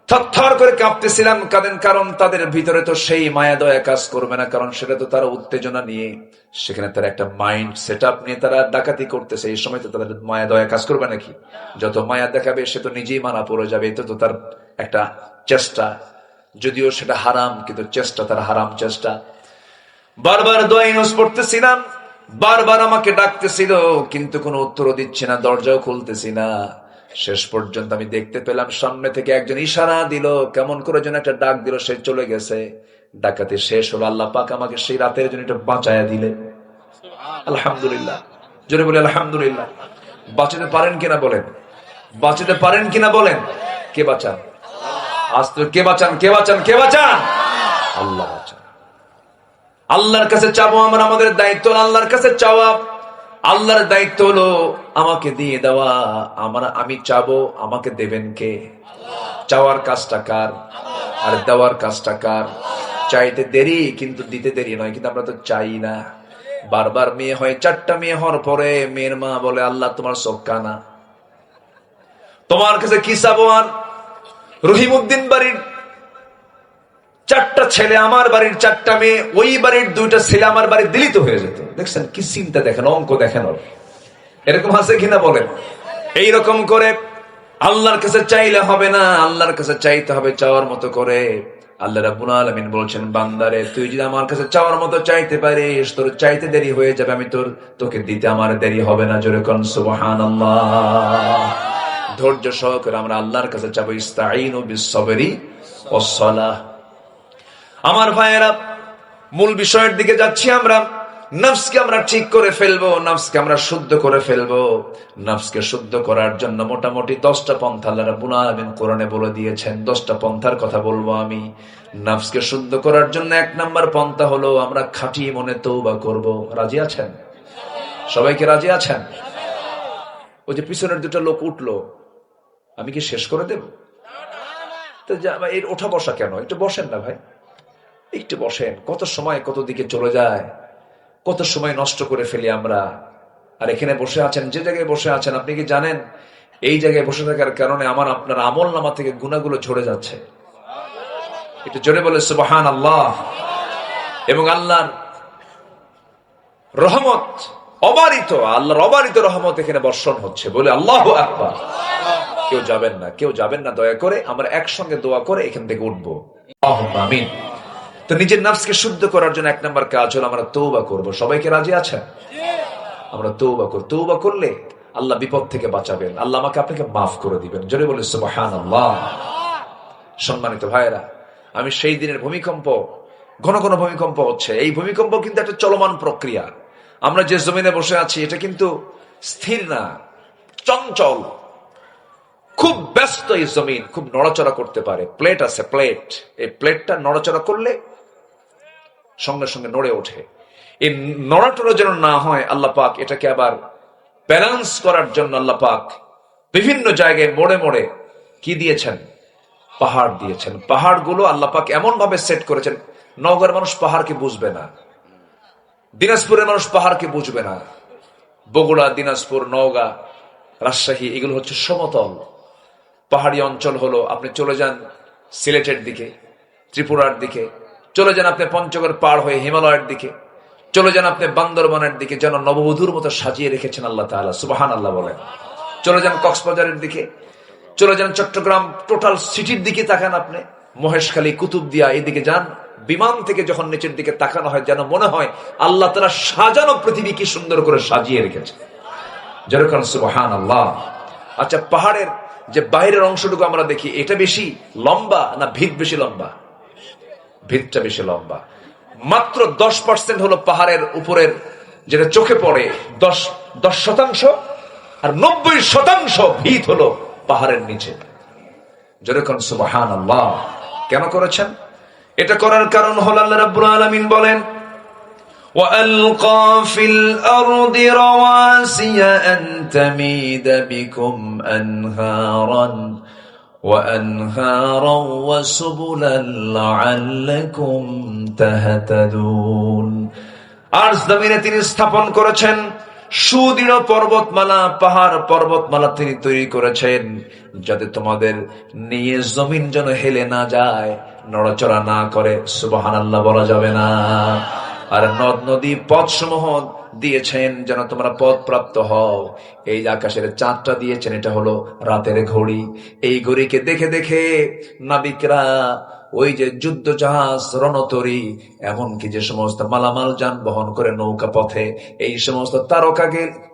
থরথর করে কাঁপতেছিলাম। কারণ তাদের ভিতরে তো সেই মায়া দয়া কাজ করবে না, কারণ সেটা তো তারা উত্তেজনা নিয়ে, সেখানে তারা একটা মাইন্ড সেট আপ নিয়ে তারা ডাকাতি করতেছে। এই সময় তো তাদের মায়া দয়া কাজ করবে নাকি? যত মায়া দেখাবে সে তো নিজেই মানা পড়ে যাবে। এটা তো তার একটা চেষ্টা, যদিও সেটা হারাম, কিন্তু চেষ্টা তার হারাম চেষ্টা। বারবার দোয়া ইউজ করতেছিলাম, বারবার আমাকে ডাকতেছিল, কিন্তু কোনো উত্তরও দিচ্ছে না, দরজাও খুলতেছি না। শেষ পর্যন্ত আমি দেখতে পেলাম সামনে থেকে একজন ইশারা দিল, কেমন করে যেন একটা ডাক দিল, সে চলে গেছে। ডাকাতি শেষ হলো। আল্লাহ পাক আমাকে সেই রাতের জন্য এটা বাঁচায়া দিলেন। আলহামদুলিল্লাহ, জোরে বলে আলহামদুলিল্লাহ। বাঁচাতে পারেন কিনা বলেন, বাঁচাতে পারেন কিনা বলেন। কে বাঁচান? আজ তো কে বাঁচান, কে বাঁচান, কে বাঁচান? আল্লাহ বাঁচান। আল্লাহর কাছে চাবো আমরা, আমাদের দায়িত্ব আল্লাহর কাছে চাওয়া। আল্লাহর দায়িত্ব হলো আমাকে দিয়ে দেওয়া। আমি চাবো, আমাকে দেবেন কে? চাওয়ার কাজটা কার আর দেওয়ার কাজটা কার? চাইতে দেরি কিন্তু দিতে দেরি নয়, কিন্তু আমরা তো চাই না। বারবার মেয়ে হয়, 4টা মেয়ে হওয়ার পরে মেয়ের মা বলে, আল্লাহ তোমার চোখ কানা, তোমার কাছে কি চাবো? আর রহিমউদ্দিন বাড়ির 4টা ছেলে, আমার বাড়ির 4টা মেয়ে, ওই বাড়ির 2টা ছেলে আমার বাড়ি দিলিত হয়ে যেত। দেখছেন কি চিন্তা, দেখেন অঙ্ক দেখেন। এরকম আছে কিনা বলেন? এইরকম করে আল্লাহর কাছে চাইলে হবে না, আল্লাহর কাছে চাইতে হবে চাওয়ার মতো করে। আল্লাহ রাব্বুল আলামিন বলছেন, বান্দারে তুই যদি আমার কাছে চাওয়ার মতো চাইতে পারিস, তোর চাইতে দেরি হয়ে যাবে, আমি তোকে দিতে আমার দেরি হবে না। জোরে কোন সুবহানাল্লাহ। ধৈর্য সহকারে আমরা আল্লাহর কাছে চাবো। ইস্তাঈনু বিস-সাবরি ওয়াস-সালাহ। আমার ভাইয়েরা, মূল বিষয়ের দিকে যাচ্ছি আমরা। নফসকে আমরা ঠিক করে ফেলবো, নফসকে আমরা শুদ্ধ করে ফেলবো। নফসকে শুদ্ধ করার জন্য মোটামুটি 10টা পন্থা আল্লাহ রাব্বুল আলামিন কোরআনে বলে দিয়েছেন। 10টা পন্থার কথা বলবো আমি। নফসকে শুদ্ধ করার জন্য 1 নাম্বার পন্থা হলো আমরা খাঁটি মনে তওবা করব। রাজি আছেন? সবাইকে রাজি আছেন? ওই যে পিছনের 2টা লোক উঠলো, আমি কি শেষ করে দেব? তো এর ওঠা বসা কেন? একটু বসেন না ভাই, একটু বসেন। কত সময় কত দিকে চলে যায়, কত সময় নষ্ট করে ফেলি আমরা। আর এখানে বসে আছেন, যে জায়গায় বসে আছেন, আপনি কি জানেন এই জায়গায় বসে থাকার কারণে আমার আপনার আমল নামা থেকে গুনাহগুলো ঝরে যাচ্ছে? একটু জোরে বলে সুবহানাল্লাহ। এবং আল্লাহর রহমত অবারিত, আল্লাহর অবারিত রহমত এখানে বর্ষণ হচ্ছে, বলে আল্লাহু আকবার। কেউ যাবেন না, কেউ যাবেন না, দয়া করে আমরা একসঙ্গে দোয়া করে এখান থেকে উঠবো। আমিন। তো নিজের নফসকে শুদ্ধ করার জন্য 1 নাম্বার কাজ হলো আমরা তওবা করব। সবাইকে রাজি আছেন? আমরা তওবা করব। তওবা করলে আল্লাহ বিপদ থেকে বাঁচাবেন, আল্লাহ আমাকে আপনাকে মাফ করে দিবেন। জোরে বলে সুবহানাল্লাহ। সম্মানিত ভাইরা, আমি সেই দিনের ভূমিকম্প, ঘন ঘন ভূমিকম্প হচ্ছে। এই ভূমিকম্প কিন্তু একটা চলমান প্রক্রিয়া। আমরা যে জমিনে বসে আছি এটা কিন্তু স্থির না, চঞ্চল, খুব ব্যস্ত। এই জমিন খুব নড়াচড়া করতে পারে। প্লেট আছে, প্লেট, এই প্লেটটা নড়াচড়া করলে সঙ্গে সঙ্গে নড়ে ওঠে। এই নড়াচড়া যেন না হয়, আল্লাহ পাক এটাকে আবার ব্যালেন্স করার জন্য আল্লাহ পাক বিভিন্ন জায়গায় মোড়ে মোড়ে কি দিয়েছেন? পাহাড় দিয়েছেন। পাহাড়গুলো আল্লাহ পাক এমন ভাবে সেট করেছেন, নওগাঁর মানুষ পাহাড়কে বুঝবে না, দিনাজপুরের মানুষ পাহাড়কে বুঝবে না। বগুড়া, দিনাজপুর, নওগাঁ, রাজশাহী, এগুলো হচ্ছে সমতল। পাহাড়ি অঞ্চল হলো, আপনি চলে যান সিলেটের দিকে, ত্রিপুরার দিকে, চলে যান আপনি পঞ্চগড় পার হয়ে হিমালয়ের দিকে, চলে যান আপনি বান্দরবানের দিকে, যেন নববধূর মতো সাজিয়ে রেখেছেন আল্লাহ তাআলা। সুবহানাল্লাহ বলেন। চলে যান কক্সবাজারের দিকে, চলে যান চট্টগ্রাম, টোটাল সিটির দিকে তাকান আপনি, মহেশখালী, কুতুবদিয়া, এদিকে যান। বিমান থেকে যখন নিচের দিকে তাকানো হয়, যেন মনে হয় আল্লাহ তাআলা সাজানো পৃথিবী কি সুন্দর করে সাজিয়ে রেখেছে। যেরকম সুবহানাল্লাহ। আচ্ছা, পাহাড়ের যে বাইরের অংশটুকু আমরা দেখি, এটা বেশি লম্বা না ভিত বেশি লম্বা? ভিতটা বেশি লম্বা। মাত্র 10% হলো পাহাড়ের উপরের, যেটা চোখে পড়ে 10%, আর 90% ভিত হলো পাহাড়ের নিচে। যেরকম সুবহানাল্লাহ। কেন করেছেন? এটা করার কারণ হলো আল্লাহ রাব্বুল আলামিন বলেন, وَأَلْقَى فِي الْأَرْضِ رَوَاسِيَ أَن تَمِيدَ بِكُمْ أَنْهَارًا وَسُبُلًا لَعَلَّكُمْ تَهْتَدُونَ। আর জমিনে তিনি স্থাপন করেছেন সুদৃঢ় পর্বতমালা, পাহাড় পর্বতমালা তিনি তৈরি করেছেন যাতে তোমাদের নিয়ে জমিন যেন হেলে না যায়, নড়াচড়া না করে। সুবহানাল্লাহ বলা যাবে না? আর নদ নদী পথ সমূহ দিয়েছেন যেন তোমরা পথ প্রাপ্ত হও। এই আকাশের চাঁদটা দিয়েছেন, এটা হলো রাতের ঘড়ি। এই ঘড়িকে দেখে দেখে নাবিকরা ওই যে যুদ্ধ জাহাজ, রণতরী, এমনকি যে সমস্ত মালামাল যান বহন করে নৌকা পথে, এই সমস্ত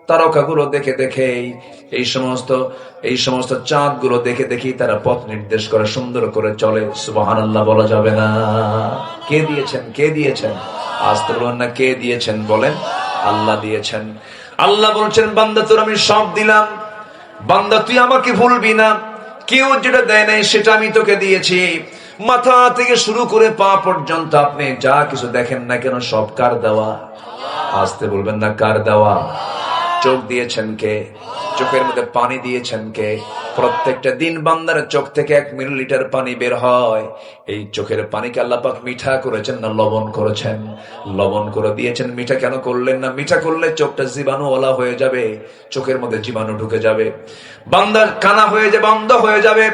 তারকাগুলো দেখে দেখে, এই সমস্ত চাঁদ গুলো দেখে দেখি তারা পথ নির্দেশ করে, সুন্দর করে চলে। সুবহানাল্লাহ বলা যাবে না? কে দিয়েছেন? কে দিয়েছেন? আসতে বলুন না, কে দিয়েছেন? বলেন, আল্লাহ দিয়েছেন। আল্লাহ বলছেন, বান্দা তোর আমি সব দিলাম, বান্দা তুই আমাকে ভুলবি না। কেউ যেটা দেয় নাই সেটা আমি তোকে দিয়েছি। মাথা থেকে শুরু করে পা পর্যন্ত আপনি যা কিছু দেখেন না কেন, সব কার দেওয়া? আসতে বলবেন না, কার দেওয়া? চোখ দিয়েছেন কে? চোখের মধ্যে পানি দিয়েছেন কে? প্রত্যেকটা দিন বান্দার চোখ থেকে 1 মিলিলিটার পানি বের হয়। এই চোখের পানিকে আল্লাহ পাক মিঠা করেছেন না লবণ করেছেন? লবণ করে দিয়েছেন। মিঠা কেন করলেন না? মিঠা করলে চোখটা জীবাণুওয়ালা হয়ে যাবে, চোখের মধ্যে জীবাণু ঢুকে যাবে, বান্দার কানা হয়ে যাবে, অন্ধ হয়ে যাবে।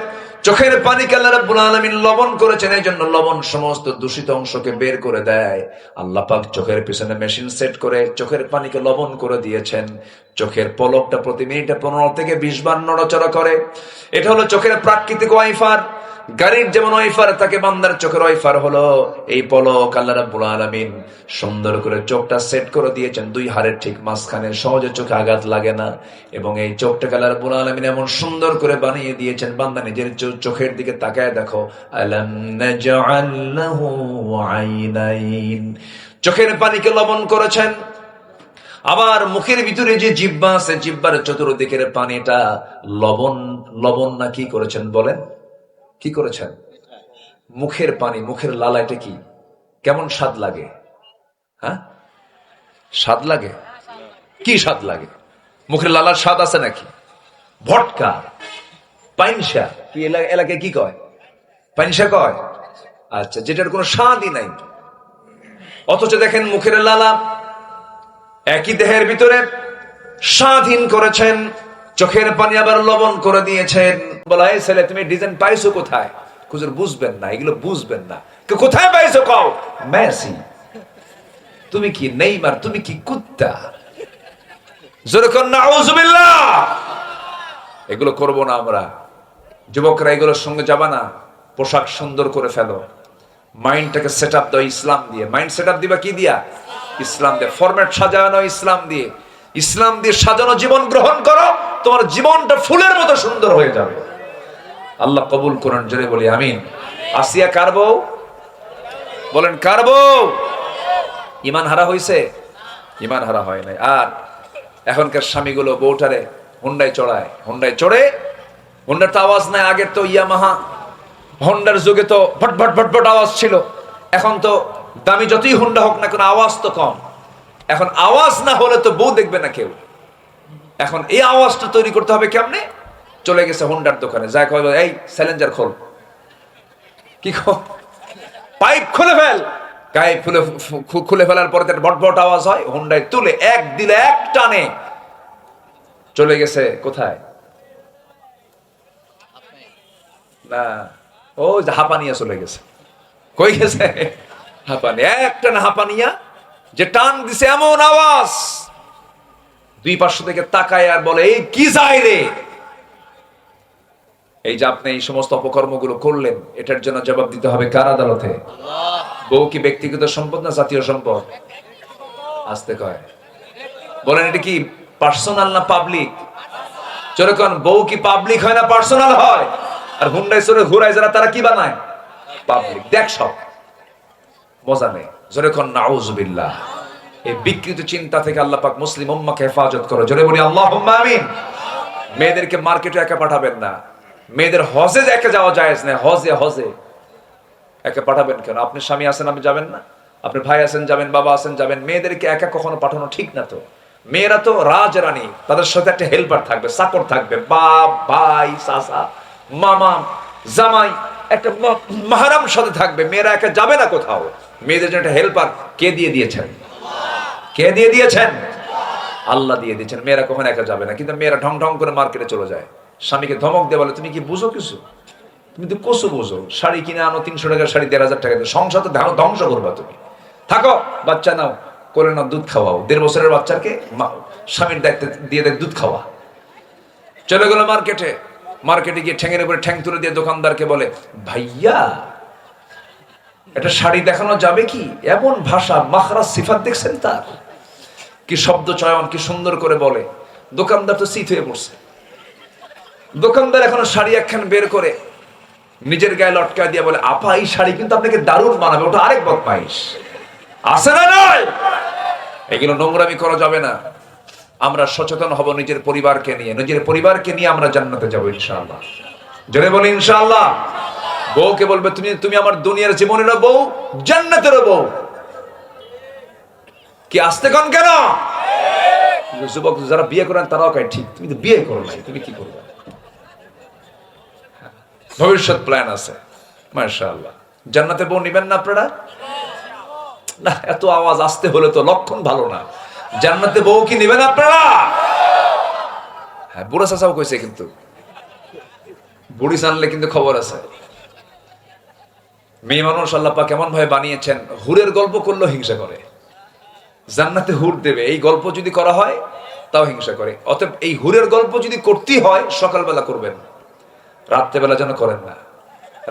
চোখের পানিকে আল্লাহ রাব্বুল আলামিন লবণ করেছেন, এই জন্য লবণ সমস্ত দূষিত অংশকে বের করে দেয়। আল্লাহ পাক চোখের পিছনে মেশিন সেট করে চোখের পানিকে লবণ করে দিয়েছেন। চোখের পলকটা প্রতি মিনিটে 15 থেকে 20 বার নড়াচড়া করে। এটা হলো চোখের প্রাকৃতিক ওয়াইফার। গাড়ির যেমন ওয়াইফার থাকে, বান্দার চোখের ওয়াইফার হলো এই পলক। আল্লাহ রাব্বুল আলামিন সুন্দর করে চোখটা সেট করে দিয়েছেন 2 হাড়ের ঠিক মাঝখানে, সহজে চোখে আঘাত লাগে না। এবং এই চোখটাকে আল্লাহ রাব্বুল আলামিন এমন সুন্দর করে বানিয়ে দিয়েছেন, বান্দা নিজের চোখের দিকে তাকায় দেখো, আলাম নাজআল লাহু আইনাইন। চোখের পানিকে লবণ করেছেন। আবার মুখের ভিতরে যে জিহ্বা আছে, জিহ্বার চতুর্দিকের পানিটা লবণ না কি করেছেন? বলেন, কি করেছেন? মুখের পানি, মুখের লালাইটা কি কেমন স্বাদ লাগে? হ্যাঁ, স্বাদ লাগে? কি স্বাদ লাগে? মুখের লালার স্বাদ আছে নাকি? ভটকা, পাইনসা, কি এলাকায় কি কয়? পাইনসা কয়? আচ্ছা, যেটার কোনো স্বাদই নাই। অথচ দেখেন মুখের লালা একই দেহের ভিতরে স্বাধীন করেছেন। চোখের পানি আবার লবণ করে দিয়েছেন। বলা, এই ছেলে তুমি ডিজাইন পাইছো কোথায়? হুজুর বুঝবেন না, এগুলো বুঝবেন না। কোথায় পাইছো কও? মেসি, তুমি কি নেইমার, তুমি কি কুত্তা? জোরে কর নাউজুবিল্লাহ। এগুলো করবো না আমরা। যুবকরা এগুলোর সঙ্গে যাবা না। পোশাক সুন্দর করে ফেলো, মাইন্ডটাকে সেট আপ দাও ইসলাম দিয়ে। মাইন্ড সেট আপ দিবা কি দিয়া? ইসলাম দিয়ে। ফরম্যাট সাজানো ইসলাম দিয়ে। ইসলাম দিয়ে সাজানো জীবন গ্রহণ করো, তোমার জীবনটা ফুলের মতো সুন্দর হয়ে যাবে। আল্লাহ কবুল করেন, জোরে বলি আমিন। আসিয়া কার বউ? বলেন, কার বউ? ইমান হারা হয়েছে? ইমান হারা হয় নাই। আর এখনকার স্বামীগুলো বউটারে হুন্ডায় চড়ায়। হুন্ডায় চড়ে, হুন্ডার তো আওয়াজ নাই। আগের তো ইয়ামাহা হুন্ডার যুগে তো ভট ভট ভট ভট আওয়াজ ছিল। এখন তো দামি যতই হুন্ডা হোক না কেন, আওয়াজ তো কম। এখন আওয়াজ না হলে তো বউ দেখবে না কেউ। এখন এই আওয়াজটা তৈরি করতে হবে কেমনে? চলে গেছে হুন্ডার দোকানে, যা কয়, এই স্যালেঞ্জার খোল। কি খোল? পাইপ খুলে ফেল। পাইপ খুলে ফেলার পরে ভট ভট আওয়াজ হয়। হুন্ডায় তুলে এক দিলে এক টানে চলে গেছে কোথায়? না, ও হাঁপানিয়া চলে গেছে। কই গেছে? হাঁপানিয়া। একটা না হাঁপানিয়া যে টান দিছে, এমন আওয়াজ, 2 পার্শ্ব থেকে তাকায় আর বলে, এই কি যায় রে? এই যে আপনি এই সমস্ত অপকর্মগুলো করলেন, এটার জন্য জবাব দিতে হবে কার আদালতে? বউ কি ব্যক্তিগত সম্পদ না জাতীয় সম্পদ? আসতে কয়, বলেন, এটা কি পার্সোনাল না পাবলিক? যেরকম বউ কি পাবলিক হয় না পার্সোনাল হয়? আর হুন্ডাই চড়ে ঘুরায় যারা, তারা কি বানায়? পাবলিক। দেখ সব মজা নেই। যেরকম নাউজুবিল্লাহ। এই বিকৃত চিন্তা থেকে আল্লাহ পাক মুসলিম উম্মাহকে হেফাজত করো। জোরে বলি আল্লাহুম্মা আমিন। মেয়েদেরকে মার্কেটে একা পাঠাবেন না। মেয়েদের হজে একা যাওয়া জায়েজ না। হজে একা পাঠাবেন কেন? আপনি স্বামী আছেন, আপনি যাবেন না? আপনার ভাই আছেন যাবেন, বাবা আছেন যাবেন। মেয়েদেরকে একা কখনো পাঠানো ঠিক না। তো মেয়েরা তো রাজরানী, তাদের সাথে একটা হেল্পার থাকবে, চাকর থাকবে, বাপ, ভাই, চাচা, মামা, জামাই, একটা মাহরাম সাথে থাকবে। মেয়েরা একা যাবে না কোথাও। মেয়েদের জন্য একটা হেল্পার কে দিয়ে দিয়েছেন? কে দিয়ে দিয়েছেন? আল্লাহ দিয়ে দিচ্ছেন। মেয়েরা কখন একা যাবে না, কিন্তু মেয়েরা ঢং ঢং করে মার্কেটে চলে যায়, স্বামীকে ধমক দিয়ে বলে তুমি কি বুঝো কিছু, তুমি তো কসু বোঝো, শাড়ি কিনে আনো 300 টাকার শাড়ি 1500 টাকা দিয়ে, সংসার তো ধ্বংস করবা তুমি, থাকো বাচ্চা নাও, করে নাও, দুধ খাওয়াও, 1.5 বছরের বাচ্চাকে স্বামীর দায়িত্ব দিয়ে দেয় দুধ খাওয়া। চলে গেল মার্কেটে, মার্কেটে গিয়ে ঠ্যাঙের উপরে ঠ্যাং তুলে দিয়ে দোকানদারকে বলে ভাইয়া এটা শাড়ি দেখানো যাবে কি, এমন ভাষা মাখরাজ সিফাত দেখছেন তার, কি শব্দ চয়ন কি সুন্দর করে বলে। দোকানদার তো চিত হয়ে পড়ছে। দোকানদার এখন শাড়ি একখান বের করে নিজের গায়ে লটকায় দিয়ে বলে আপা এই শাড়ি কিন্তু আপনাকে দারুণ মানাবে, ওটা আরেক বদমাইশ আছে না নয়। এগুলো নোংরামি করা যাবে না। আমরা সচেতন হব নিজের পরিবারকে নিয়ে, নিজের পরিবারকে নিয়ে আমরা জান্নাতে যাবো ইনশাআল্লাহ। জোরে বলি ইনশাআল্লাহ। বউকে বলবে তুমি তুমি আমার দুনিয়ার জীবনেরও বউ, জান্নাতেরও বউ। কি আসতে কোন কেন? যুবক যারা বিয়ে করেন তারাও কয় ঠিক, তুমি তো বিয়ে করো নাই, তুমি কি করবে? ভবিষ্যৎ প্ল্যান আছে মাশাআল্লাহ। জান্নাতে বউ নিবেন না আপনারা? না, এত আওয়াজ আসতে হলে তো লক্ষণ ভালো না। জান্নাতে বউ কি নিবেন আপনারা? হ্যাঁ, বুড়া চাচাও কইছে, কিন্তু বুড়ি জানলে কিন্তু খবর আছে। মেয়ে মানুষ আল্লাহ পাক কেমন ভাবে বানিয়েছেন, হুরের গল্প করলেও হিংসা করে। জান্নাতে হুর দেবে এই গল্প যদি করা হয় তাও হিংসা করে। অতএব এই হুরের গল্প যদি করতেই হয় সকালবেলা করবেন, রাত্রেবেলা যেন করেন না।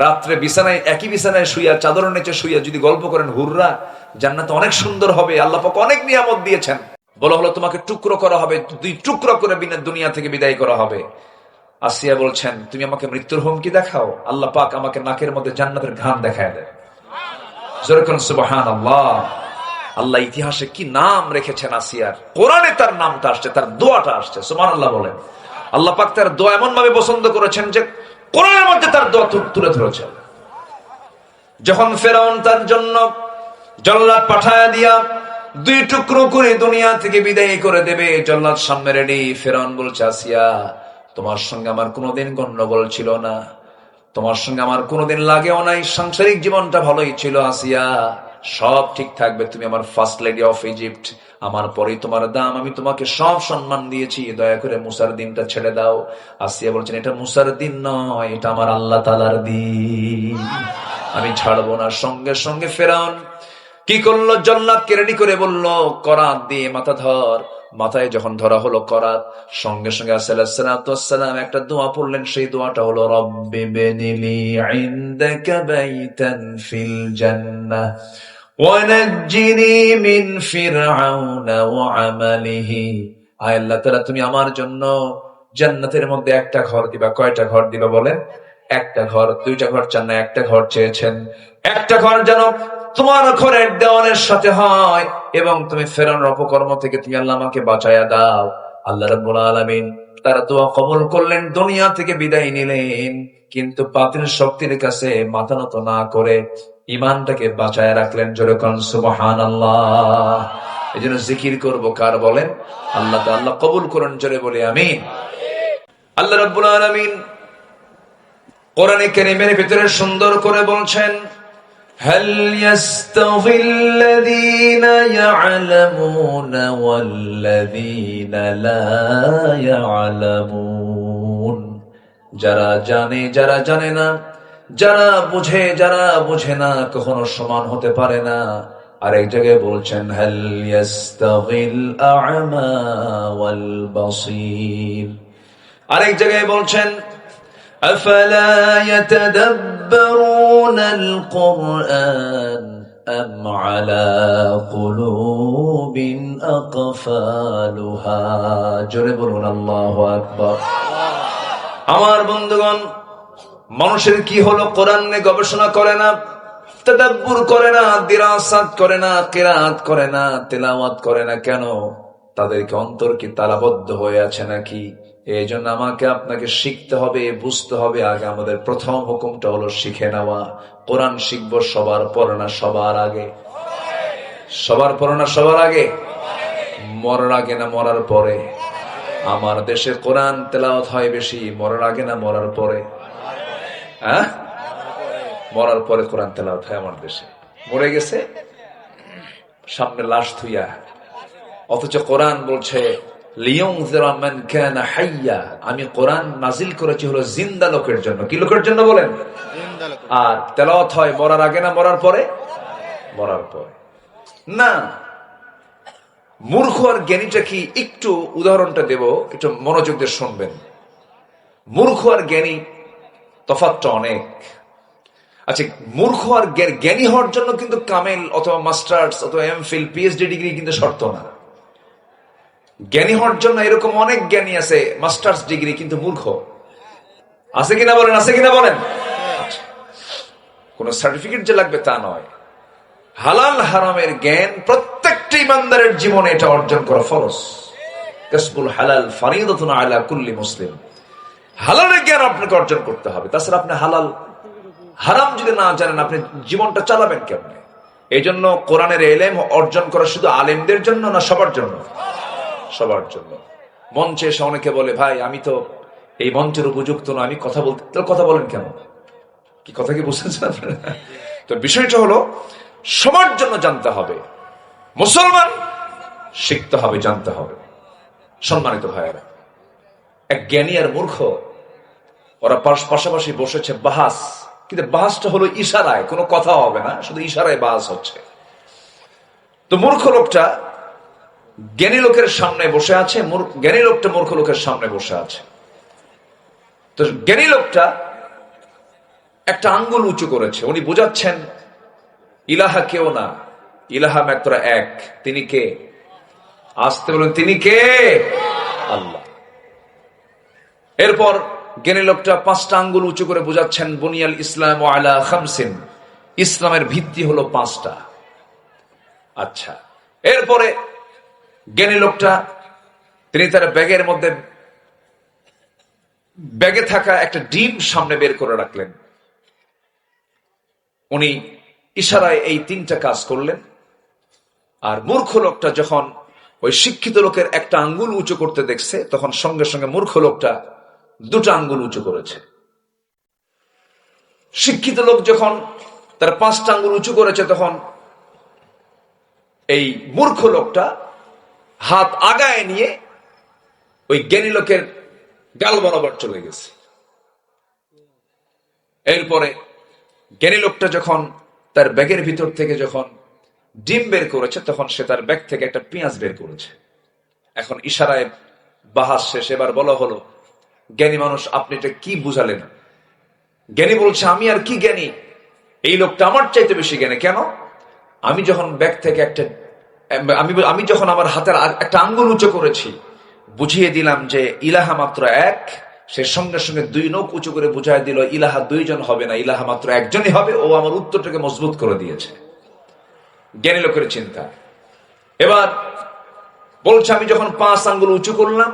রাত্রে বিছানায় একই বিছানায় শুইয়া চাদরের নিচে শুইয়া যদি গল্প করেন হুররা, জান্নাতে অনেক সুন্দর হবে। আল্লাহ পাক অনেক নিয়ামত দিয়েছেন। বলা হলো তোমাকে টুকরো করা হবে, 2 টুকরো করে দুনিয়া থেকে বিদায় করা হবে। আসিয়া বলছেন তুমি আমাকে মৃত্যুর হুমকি দেখাও, আল্লাহ পাক আমাকে নাকের মধ্যে জান্নাতের ঘ্রাণ দেখায় দেয়। যেরকম সুবহানাল্লাহ। আল্লাহ ইতিহাসে কি নাম রেখেছেন আসিয়ার, কোরআনে তার নামটা আসছে, তার দোয়াটা আসছে। সুবহানাল্লাহ বলেন। আল্লাহ পাক তার দোয়া এমন ভাবে পছন্দ করেছেন যে কোরআনের মধ্যে তার দোয়া তুলে ধরেছেন। যখন ফেরাউন তার জন্য জল্লাদ পাঠায় দিয়া 2 টুকরো করে দুনিয়া থেকে বিদায় করে দেবে, জল্লাদ সামনে রেডি। ফেরাউন বলছে আসিয়া তোমার সঙ্গে আমার কোনোদিন গন্ডগোল ছিল না, তোমার সঙ্গে আমার কোনোদিন লাগেও নাই, সাংসারিক জীবনটা ভালোই ছিল আসিয়া, সব ঠিক থাকবে, তুমি আমার ফার্স্ট লেডি অফ ইজিপ্ট, আমার পরেই তোমার দাম, আমি তোমাকে সব সম্মান দিয়েছি, দয়া করে মুসার দিনটা ছেড়ে দাও। আসিয়া বলছেন এটা মুসার দিন নয়, এটা আমার আল্লাহ তাআলার দিন, আমি ছাড়বো না। সঙ্গে সঙ্গে ফেরাউন কি করলো, জল্লাদকে রেডি করে বললো করাত দিয়ে মাথা ধর। মাথায় যখন ধরা হলো করাত, সঙ্গে সঙ্গে আসসালাম একটা দোয়া পড়লেন। সেই দোয়াটা হলো রব্বি বিনিলি ইনদাকা বাইতান ফিল জান্নাহ ওয়া নাজ্জিনি মিন ফিরআউনা ওয়া আমালিহি। আয় আল্লাহ তাআলা তুমি আমার জন্য জান্নাতের মধ্যে একটা ঘর দিবা। কয়টা ঘর দিবা বলেন? একটা ঘর। 2টা ঘর চান না, একটা ঘর চেয়েছেন। একটা ঘর যেন তোমার ঘরের দেওয়ালের সাথে হয়, এবং তুমি ফেরাউনের অপকর্ম থেকে তুমি আল্লাহ আমাকে বাঁচায়া দাও। আল্লাহ রাব্বুল আলামিন তার দোয়া কবুল করলেন, দুনিয়া থেকে বিদায় নিলেন। কিন্তু বাতিল শক্তির কাছে মাথা নত না করে ঈমানটাকে বাঁচায় রাখলেন। জোরে কোন সুবহানাল্লাহ। এজন্য জিকির করব কার বলেন? আল্লাহ। আল্লাহ কবুল করুন, জোরে বলি আমিন। আল্লাহ রাব্বুল আলামিন কোরআনে কারীমের ভিতরে সুন্দর করে বলছেন هل يستوي الذين يعلمون والذين لا يعلمون। যারা জানে যারা জানে না, যারা বুঝে যারা বুঝে না, কখনো সমান হতে পারে না। আরেক জায়গায় বলছেন هل يستوي الأعمى والبصير। আরেক জায়গায় বলছেন أفلا يتدبرون القرآن أم على قلوب أقفالها। জোরে বলুন আল্লাহু আকবার। আমার বন্ধুগণ, মানুষের কি হলো, কোরআন নিয়ে গবেষণা করে না, তাদাব্বুর করে না, দিরাসাত করে না, কিরাত করে না, তেলাওয়াত করে না। কেন? তাদেরকে অন্তর কি তালাবদ্ধ হয়ে আছে নাকি? এই জন্য আমাকে আপনাকে শিখতে হবে, বুঝতে হবে। আগে আমাদের প্রথম হুকুমটা হলো শিখে নেওয়া। কোরআন শিখবো সবার পরে না সবার আগে? সবার পরে না সবার আগে? মরার আগে না মরার পরে? আমার দেশে কোরআন তেলাওয়াত হয় বেশি মরার আগে না মরার পরে? হ্যাঁ, মরার পরে কোরআন তেলাওয়াত হয় আমার দেশে। মরে গেছে সামনে লাশ থুইয়া অথচ কোরআন বলছে লিয়ুনযিরা মান কানা হাইয়া, আমি কোরআন নাজিল করেছি হলো জিন্দা লোকের জন্য। কি লোকের জন্য বলেন? আর তেলাওয়াত হয় মরার আগে না মরার পরে? মরার পরে না। মূর্খ আর জ্ঞানীটা কি, একটু উদাহরণটা দেব, একটু মনোযোগ দিয়ে শুনবেন। মূর্খ আর জ্ঞানী তফাৎটা অনেক। আচ্ছা, মূর্খ আর জ্ঞানী হওয়ার জন্য কিন্তু কামেল অথবা মাস্টার্স অথবা এমফিল পিএইচডি ডিগ্রি কিন্তু শর্ত না। জ্ঞানী হওয়ার জন্য এরকম অনেক জ্ঞানী আছে মাস্টার্স ডিগ্রি কিন্তু মূর্খ। আছে কিনা বলেন? আছে কিনা বলেন? কোন সার্টিফিকেট যে লাগবে তা নয়। হালাল হারামের জ্ঞান প্রত্যেকটা ইমানদারের জীবনে এটা অর্জন করা ফরজ। কাসবুল হালাল ফারিদাতুন আলা কুল্লি মুসলিম। হালালের জ্ঞান আপনাকে অর্জন করতে হবে, তাছাড়া আপনি হালাল হারাম যদি না জানেন আপনি জীবনটা চালাবেন কেমনে? এই জন্য কোরআনের ইলম অর্জন করা শুধু আলেমদের জন্য না সবার জন্য? সবার জন্য। মঞ্চে এসে অনেকে বলে, ভাই আমি তো এই মঞ্চের উপযুক্ত না, আমি কথা বলতে। তো কথা বলেন কেন? কি কথা কি বুঝতেছেন আপনারা? তো বিষয়টা হলো সবার জন্য জানতে হবে। মুসলমান শিখতে হবে, জানতে হবে। সম্মানিত ভাইয়েরা, এক জ্ঞানী আর মূর্খ ওরা পাশাপাশি বসেছে, বাহাস। কিন্তু বাহাসটা হলো ইশারায়, কোনো কথা হবে না, শুধু ইশারায় বাহাস হচ্ছে। তো মূর্খ লোকটা জ্ঞানী লোকের সামনে বসে আছে, জ্ঞানী লোকটা মূর্খ লোকের সামনে বসে আছে। তো জ্ঞানী লোকটা একটা আঙ্গুল উঁচু করেছে, উনি বোঝাচ্ছেন ইলাহা কেউ না, ইলাহা মাত্র এক। তিনি কে? আসতে বলেন, তিনি কে? আল্লাহ। এরপর জ্ঞানী লোকটা 5টা আঙ্গুল উঁচু করে বোঝাচ্ছেন বুনিয়াল ইসলাম আলা খামসিন, ইসলামের ভিত্তি হলো 5টা। আচ্ছা, এরপরে জ্ঞানী লোকটা তিনি তার ব্যাগের মধ্যে ব্যাগে থাকা একটা ডিম সামনে বের করে রাখলেন। উনি ইশারায় এই 3টা কাজ করলেন। আর মূর্খ লোকটা যখন ওই শিক্ষিত লোকের একটা আঙ্গুল উঁচু করতে দেখছে, তখন সঙ্গে সঙ্গে মূর্খ লোকটা 2টা আঙ্গুল উঁচু করেছে। শিক্ষিত লোক যখন তার 5টা আঙ্গুল উঁচু করেছে, তখন এই মূর্খ লোকটা হাত আগায় নিয়ে ওই জ্ঞানী লোকের গাল বরাবর চলে গেছে। এরপরে জ্ঞানী লোকটা যখন তার ব্যাগের ভিতর থেকে যখন ডিম বের করেছে, তখন সে তার ব্যাগ থেকে একটা পেঁয়াজ বের করেছে। এখন ইশারায় বাহাস শেষ। এবার বলা হলো, জ্ঞানী মানুষ আপনি এটা কি বুঝালেন? জ্ঞানী বলছে, আমি আর কি জ্ঞানী, এই লোকটা আমার চাইতে বেশি জ্ঞানী। কেন? আমি যখন ব্যাগ থেকে আমি যখন আমার হাতের একটা আঙ্গুল উঁচু করেছি, বুঝিয়ে দিলাম যে ইলাহা মাত্র এক, সে সঙ্গে সঙ্গে 2 নখ উঁচু করে বুঝাই দিল ইলাহা 2 জন হবে না, ইলাহা মাত্র একজনই হবে। ও আমার উত্তরটাকে মজবুত করে দিয়েছে। জ্ঞানী লোকের চিন্তা। এবার বলছে, আমি যখন 5 আঙ্গুল উঁচু করলাম,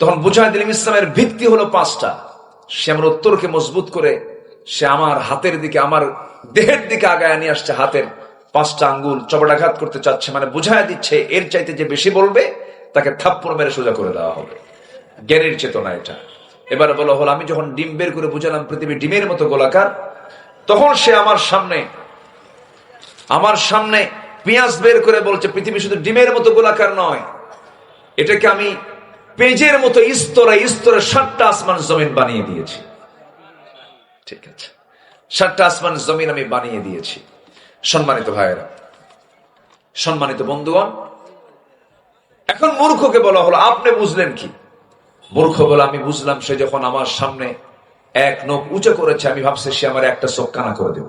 তখন বুঝাই দিলাম ইসলামের ভিত্তি হলো 5টা। সে আমার উত্তরকে মজবুত করে সে আমার হাতের দিকে, আমার দেহের দিকে আগায় নিয়ে আসছে। হাতের 5টা আঙ্গুল চবড়াঘাত করতে চাচ্ছে, মানে বুঝাই দিচ্ছে এর চাইতে যে বেশি বলবে তাকে থাপ্পড় মেরে সোজা করে দেওয়া হবে। জ্ঞানীর চেতনা এটা। এবার বলা হলো, আমি যখন ডিম বের করে বুঝালাম পৃথিবী ডিমের মতো গোলাকার, তখন সে আমার সামনে পেঁয়াজ বের করে বলছে পৃথিবী শুধু ডিমের মতো গোলাকার নয়, এটাকে আমি পেঁজের মতো স্তরে স্তরে 7টা আসমান জমিন বানিয়ে দিয়েছি। ঠিক আছে, 7টা আসমান জমিন আমি বানিয়ে দিয়েছি। সম্মানিত ভাইয়েরা, সম্মানিত বন্ধুগণ, এখন মূর্খকে বলা হলো, আপনি বুঝলেন কি? মূর্খ বলে, আমি বুঝলাম সে যখন আমার সামনে 1 নখ উঁচু করেছে, আমি ভাবছি সে আমার একটা চোখ কানা করে দেব।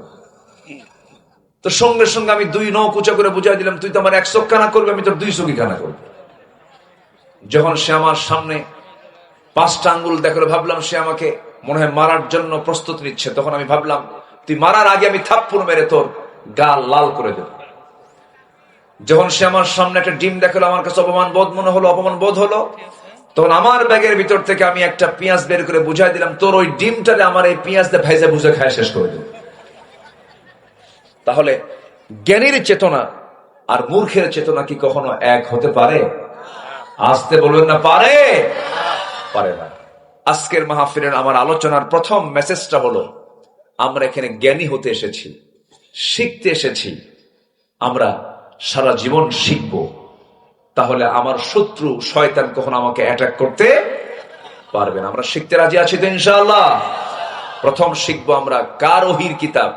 তো সঙ্গে সঙ্গে আমি 2 নখ উঁচু করে বুঝাই দিলাম, তুই তো আমার 1 চোখ কানা করবি, আমি তোর 2 চোখই কানা করবো। যখন সে আমার সামনে 5টা আঙ্গুল দেখালো, ভাবলাম সে আমাকে মনে হয় মারার জন্য প্রস্তুত নিচ্ছে। তখন আমি ভাবলাম, তুই মারার আগে আমি থাপ্পড় মেরে তোর গাল লাল করে দেব। যখন সে আমার সামনে একটা ডিম দেখালো, আমার কাছে অপমান বোধ হলো। তখন আমার ব্যাগের ভিতর থেকে আমি একটা পেঁয়াজ বের করে বুঝাই দিলাম, তোর ওই ডিমটারে আমার এই পেঁয়াজ দিয়ে ভেজে বুঝে খায় শেষ করে দেব। তাহলে জ্ঞানীর চেতনা আর মূর্খের চেতনা কি কখনো এক হতে পারে? আসতে বলবেন না, পারে? পারে না। আজকের মাহফিলের আমার আলোচনার প্রথম মেসেজটা হলো, আমরা এখানে জ্ঞানী হতে এসেছি, শিখতে এসেছি। আমরা সারা জীবন শিখব, তাহলে আমার শত্রু শয়তান কখনো আমাকে অ্যাটাক করতে পারবে না। আমরা শিখতে রাজি আছি তো ইনশাআল্লাহ? প্রথম শিখবো আমরা কার ওহীর কিতাব।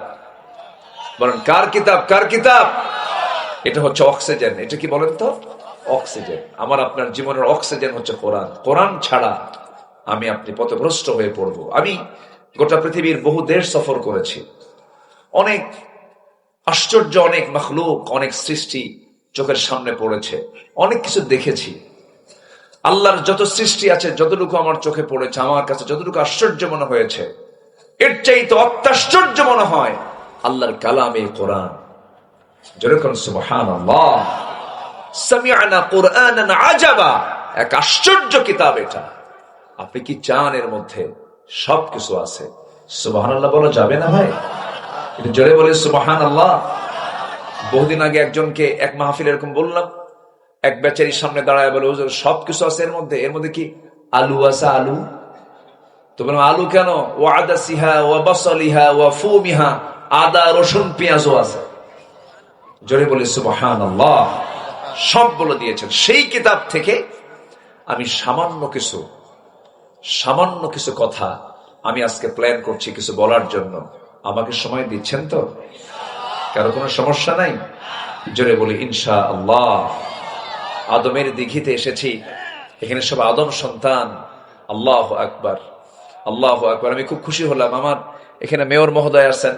বলেন কার কিতাব? কার কিতাব? এটা হচ্ছে অক্সিজেন। এটা কি বলেন তো? অক্সিজেন। আমার আপনার জীবনের অক্সিজেন হচ্ছে কোরআন। কোরআন ছাড়া আমি আপনি পথভ্রষ্ট হয়ে পড়বো। আমি গোটা পৃথিবীর বহু দেশ সফর করেছি, অনেক আশ্চর্য, অনেক মাখলুক, অনেক সৃষ্টি চোখের সামনে পড়েছে, অনেক কিছু দেখেছি। আল্লাহর যত সৃষ্টি আছে, যতটুকু আমার চোখে পড়েছে, আমার কাছে যতটুকু আশ্চর্য মনে হয়েছে, এর চাইতে অত্যাশ্চর্য মনে হয় আল্লাহর কালামে কোরআন। যেরকম সুবহানাল্লাহ, সামি'না কুরআনান আজাবা, এক আশ্চর্য কিতাব এটা। আপনি কি চান এর মধ্যে সবকিছু আছে? সুবহানাল্লাহ বলা যাবে না ভাই? এটা জোরে বলে সুবহানাল্লাহ। বহুদিন আগে একজনকে এক মাহফিল এরকম বললাম, এক বেচারির সামনে দাঁড়ায় বলে, হুজুর সবকিছু আছে এর মধ্যে? এর মধ্যে কি আলু আছে? আলু? তো বললাম আলু কেন? ও আদাসিহা ও বাসালিহা ও ফুমিহা, আদা রসুন পেঁয়াজও আছে। জোরে বলে সুবহানাল্লাহ। সব বলে দিয়েছেন। সেই কিতাব থেকে আমি সামান্য কিছু কথা আমি আজকে প্ল্যান করছি কিছু বলার জন্য। আমাকে সময় দিচ্ছেন তো? কারো কোনো সমস্যা নাই? জোরে বলি ইনশাআল্লাহ। আদমের দিঘিতে এসেছি, এখানে সব আদম সন্তান। আল্লাহু আকবার, আল্লাহু আকবার। আমি খুব খুশি হলাম, আমার এখানে মেয়র মহোদয় আছেন,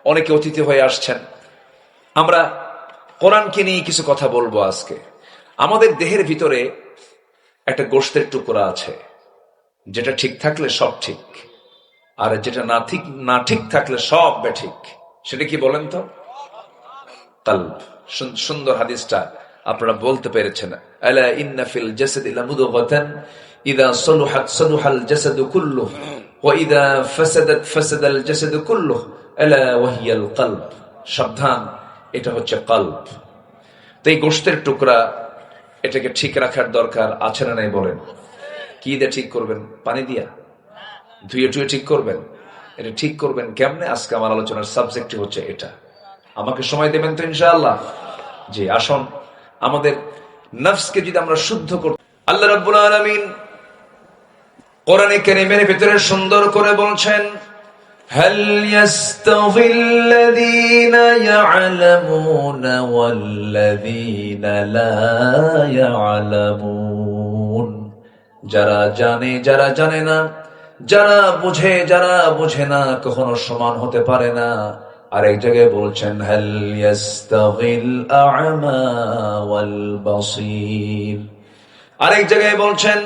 অনেকে অতিথি হয়ে আসছেন। আমরা কোরআনকে নিয়ে কিছু কথা বলবো আজকে। আমাদের দেহের ভিতরে একটা গোশতের টুকরা আছে, যেটা ঠিক থাকলে সব ঠিক, আর যেটা না ঠিক থাকলে সব বেঠিক। সেটা কি বলেন তো? কলব। সুন্দর হাদিসটা আপনারা বলতে পেরেছেন। আলা ইন্না ফিল জাসাদি লামুদগাতান ইযা সালুহাত সালুহাল জাসাদু কুল্লুহু ওয়া ইযা ফাসাদাত ফাসাদাল জাসাদু কুল্লুহু আলা ওয়া হিয়াল কলব। সাবধান, এটা হচ্ছে কলব। তো এই গোশতের টুকরা, এটাকে ঠিক রাখার দরকার আছে না নাই বলেন? কি দিয়ে ঠিক করবেন? পানি দিয়া ধুয়ে টুয়ে ঠিক করবেন? এটা ঠিক করবেন কেমনে? আজকে আমার আলোচনার সাবজেক্ট হচ্ছে এটা। আমাকে সময় দেবেন তো ইনশাআল্লাহ? জি, আসুন আমাদের নফসকে যদি আমরা শুদ্ধ করতে। আল্লাহ রাব্বুল আলামিন কোরআনে কারীমের ভিতরে সুন্দর করে বলছেন, হাল ইয়াস্তাযিল্লাযীনা ইয়া'লামুনা ওয়াল্লাযীনা লা ইয়া'লামুন। যারা জানে, যারা জানে না, যারা বুঝে, যারা বুঝে না, কখনো সমান হতে পারে না। আর এক জায়গায় বলছেন হাল ইয়াস্তাযিল আ'মা ওয়াল বাসীর। আরেক জায়গায় বলছেন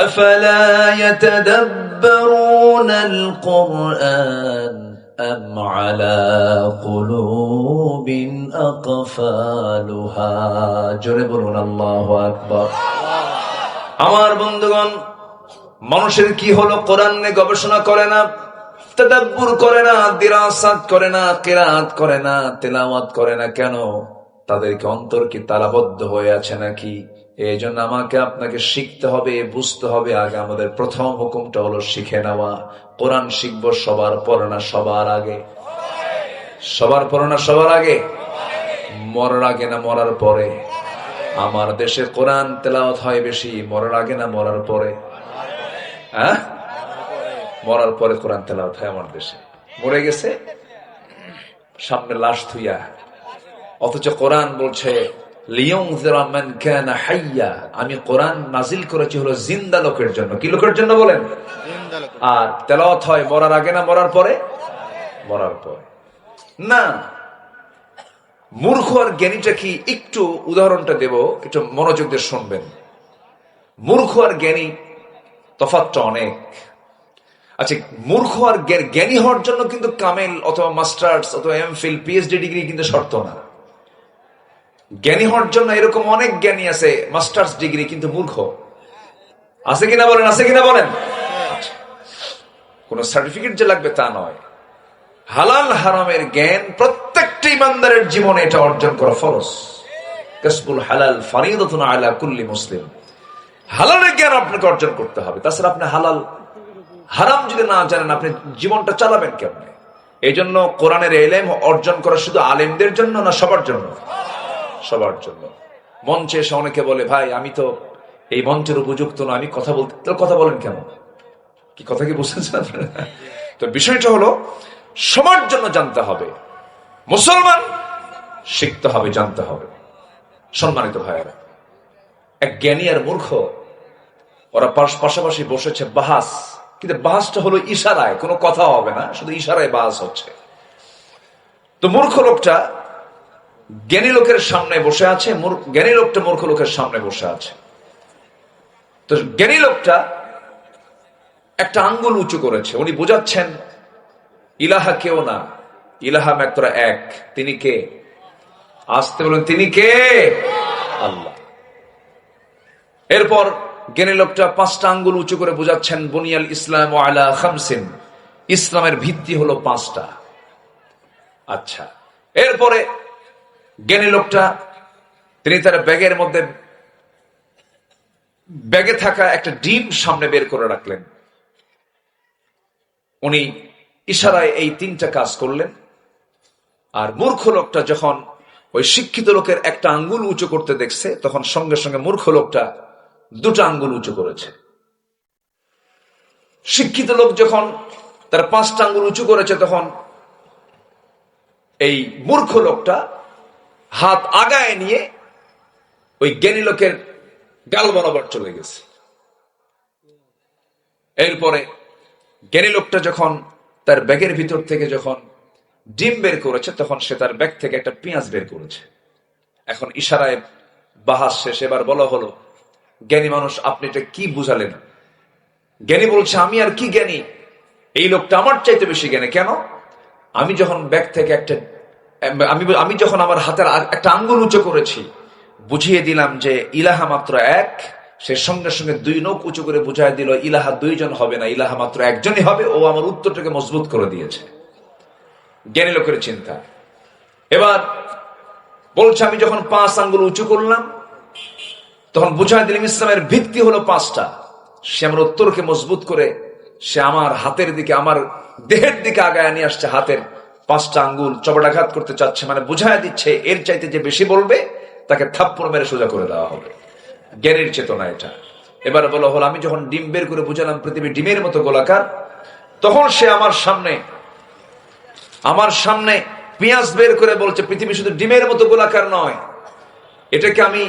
আফালা ইয়াতাদাব্বারুনাল কুরআন আম আলা কুলুবিন আকফালুহা। জোরে বলুন আল্লাহু আকবার। আমার বন্ধুগণ, মানুষের কি হলো? কোরআন নিয়ে গবেষণা করে না, তাদাব্বুর করে না, দিরাসাত করে না, কিরাত করে না, তেলাওয়াত করে না। কেন? তাদেরকে অন্তর কি তালাবদ্ধ হয়ে আছে নাকি? এই জন্য আমাকে আপনাকে শিখতে হবে, বুঝতে হবে। আগে আমাদের প্রথম হুকুমটা হলো শিখে নেওয়া। কোরআন শিখবো সবার পরে না সবার আগে? সবার পরে না সবার আগে? মরার আগে না মরার পরে? আমার দেশে কোরআন তেলাওয়াত হয় বেশি মরার আগে না মরার পরে? হ্যাঁ, মরার পরে কোরআন তেলাওয়াত হয় আমার দেশে। মরে গেছে সামনে লাশ থুইয়া, অথচ কোরআন বলছে লিয়ুনযিরা মান কানা হাইয়া। আমি কোরআন নাজিল করেছি হলো জিন্দা লোকের জন্য। কি লোকের জন্য বলেন? আর তেলাওয়াত হয় মরার আগে না মরার পরে? মরার পরে না। মূর্খ আর জ্ঞানীটা কি? একটু উদাহরণটা দেব, একটু মনোযোগ দিয়ে শুনবেন। মূর্খ আর জ্ঞানী তফাৎটা অনেক। আচ্ছা, মূর্খ আর জ্ঞানী হওয়ার জন্য কিন্তু কামেল অথবা মাস্টার্স অথবা এমফিল পিএইচডি ডিগ্রি কিন্তু শর্ত না। জ্ঞানী হওয়ার জন্য এরকম অনেক জ্ঞানী আছে মাস্টার্স ডিগ্রি কিন্তু মূর্খ। আছে কিনা বলেন? আছে কিনা বলেন? কোন সার্টিফিকেট যে লাগবে তা নয়। হালাল হারামের জ্ঞান প্রত্যেকটা ইমানদারের জীবনে এটা অর্জন করা ফরজ। কাসবুল হালাল ফারিদাতুন আলা কুল্লি মুসলিম। হালালের জ্ঞান আপনাকে অর্জন করতে হবে। তাছাড়া আপনি হালাল হারাম যদি না জানেন, আপনি জীবনটা চালাবেন কেমনে? এই জন্য কোরআনের ইলম অর্জন করা শুধু আলেমদের জন্য না সবার জন্য? সবার জন্য। মঞ্চে এসে অনেকে বলে, ভাই আমি তো এই মঞ্চের উপযুক্ত না, আমি কথা বলতে। তো কথা বলেন কেন? কি কথা কি বুঝতেছেন? তো বিষয়টা হলো সবার জন্য জানতে হবে, মুসলমান শিখতে হবে, জানতে হবে। সম্মানিত ভাইয়েরা, এক জ্ঞানী আর মূর্খ ওরা পাশাপাশি বসেছে, বাহাস। কিন্তু বাহাসটা হলো ইশারায়, কোনো কথা হবে না, শুধু ইশারায় বাহাস হচ্ছে। তো মূর্খ লোকটা জ্ঞানী লোকের সামনে বসে আছে, জ্ঞানী লোকটা মূর্খ লোকের সামনে বসে আছে। তো জ্ঞানী লোকটা একটা আঙ্গুল উঁচু করেছে, উনি বোঝাচ্ছেন ইলাহা কেউ না, ইলাহা মাত্র এক। তিনি কে? আসতে বলুন, তিনি কে? আল্লাহ। এরপর জ্ঞানী লোকটা 5টা আঙ্গুল উঁচু করে বোঝাচ্ছেন বুনিয়াল ইসলাম আলা খামসিন, ইসলামের ভিত্তি হলো 5টা। আচ্ছা, এরপরে জ্ঞানী লোকটা তিনি তার ব্যাগে থাকা একটা ডিম সামনে বের করে রাখলেন। উনি ইশারায় এই 3টা কাজ করলেন। আর মূর্খ লোকটা যখন ওই শিক্ষিত লোকের একটা আঙ্গুল উঁচু করতে দেখছে, তখন সঙ্গে সঙ্গে মূর্খ লোকটা 2টা আঙ্গুল উঁচু করেছে। শিক্ষিত লোক যখন তার 5টা আঙ্গুল উঁচু করেছে, তখন এই মূর্খ লোকটা হাত আগায় নিয়ে ওই জ্ঞানী লোকের গাল বরাবর চলে গেছে। এরপরে জ্ঞানী লোকটা যখন তার ব্যাগের ভিতর থেকে যখন ডিম বের করেছে, তখন সে তার ব্যাগ থেকে একটা পেঁয়াজ বের করেছে। এখন ইশারায় বাহাস শেষ। এবার বলা হলো, জ্ঞানী মানুষ আপনি এটা কি বুঝালেন? জ্ঞানী বলছে, আমি আর কি জ্ঞানী, এই লোকটা আমার চাইতে বেশি জ্ঞানী। কেন? আমি যখন ব্যাগ থেকে আমি যখন আমার হাতের একটা আঙ্গুল উঁচু করেছি, বুঝিয়ে দিলাম যে ইলাহা মাত্র এক, সে সঙ্গে সঙ্গে 2 নখ উঁচু করে বুঝাই দিল ইলাহা 2 জন হবে না, ইলাহা মাত্র একজনই হবে। ও আমার উত্তরটাকে মজবুত করে দিয়েছে। জ্ঞানী লোকের চিন্তা। এবার বলছে, আমি যখন 5 আঙ্গুল উঁচু করলাম, তখন বুঝাই দিলাম ইসলামের ভিত্তি হলো 5টা। সে আমার উত্তরকে মজবুত করে সে আমার হাতের দিকে, আমার দেহের দিকে আগায় নিয়ে আসছে। হাতের 5টা আঙ্গুল চবড়াঘাত করতে চাচ্ছে, মানে বুঝাই দিচ্ছে এর চাইতে যে বেশি বলবে তাকে থাপ্পড় মেরে সোজা করে দেওয়া হবে। জ্ঞানীর চেতনা এটা। এবার বলা হলো, আমি যখন ডিম বের করে বুঝালাম পৃথিবী ডিমের মতো গোলাকার, তখন সে আমার সামনে পেঁয়াজ বের করে বলছে পৃথিবী শুধু ডিমের মতো গোলাকার নয়, এটাকে আমি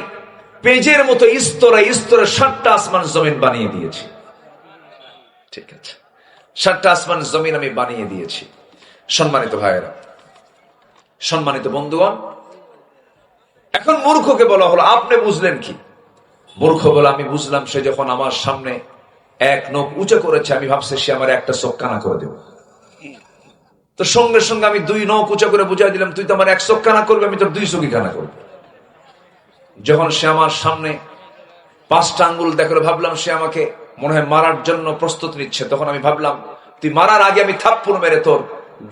পেঁজের মতো স্তরে স্তরে 7টা আসমান জমিন বানিয়ে দিয়েছি। ঠিক আছে, 7টা আসমান জমিন আমি বানিয়ে দিয়েছি। সম্মানিত ভাইয়েরা, সম্মানিত বন্ধুগণ, এখন মূর্খকে বলা হলো, আপনি বুঝলেন কি? মূর্খ বলে, আমি বুঝলাম সে যখন আমার সামনে 1 নখ উঁচু করেছে, আমি ভাবছি সে আমার একটা চোখ কানা করে দেব। তো সঙ্গে সঙ্গে আমি 2 নখ উঁচু করে বুঝাই দিলাম, তুই তো আমার 1 চোখ কানা করবি, আমি তোর 2 চোখই কানা করবো। যখন সে আমার সামনে 5টা আঙ্গুল দেখলো, ভাবলাম সে আমাকে মনে হয় মারার জন্য প্রস্তুত নিচ্ছে। তখন আমি ভাবলাম, তুই মারার আগে আমি থাপ্পড় মেরে তোর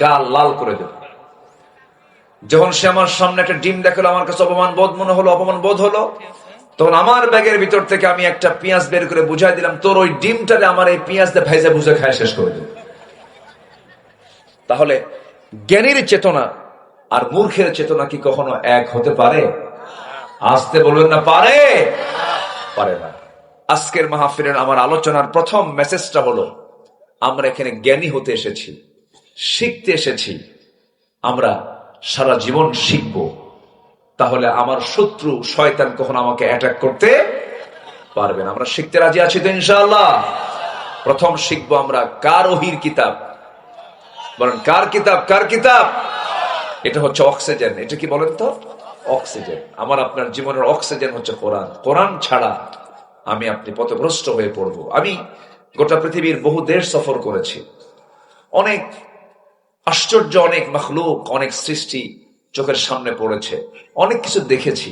গাল লাল করে দেব। যখন সে আমার সামনে একটা ডিম দেখলো, আমার কাছে অপমান বোধ হলো, তখন আমার ব্যাগের ভিতর থেকে আমি একটা পেঁয়াজ বের করে বুঝাই দিলাম, তোর ওই ডিমটারে আমার এই পেঁয়াজ দিয়ে ভেজে বুঝে খায় শেষ করে দেব। তাহলে জ্ঞানীর চেতনা আর মূর্খের চেতনা কি কখনো এক হতে পারে? আসতে বলবেন না, পারে? পারে না। আজকের মাহফিলের আমার আলোচনার প্রথম মেসেজটা হলো, আমরা এখানে জ্ঞানী হতে এসেছি, শিখতে এসেছি। আমরা সারা জীবন শিখব। তাহলে আমার শত্রু শয়তান কখনো আমাকে অ্যাটাক করতে পারবে না। আমরা শিখতে রাজি আছি তো ইনশাআল্লাহ? প্রথম শিখবো আমরা কার ওহীর কিতাব। বলেন, কার কিতাব? কার কিতাব? এটা হচ্ছে অক্সিজেন। এটা কি বলেন তো? অক্সিজেন। আমার আপনার জীবনের অক্সিজেন হচ্ছে কোরআন। কোরআন ছাড়া আমি আপনি পথভ্রষ্ট হয়ে পড়বো। আমি গোটা পৃথিবীর বহু দেশ সফর করেছি। অনেক আশ্চর্য, অনেক মাখলুক, অনেক সৃষ্টি চোখের সামনে পড়েছে। অনেক কিছু দেখেছি।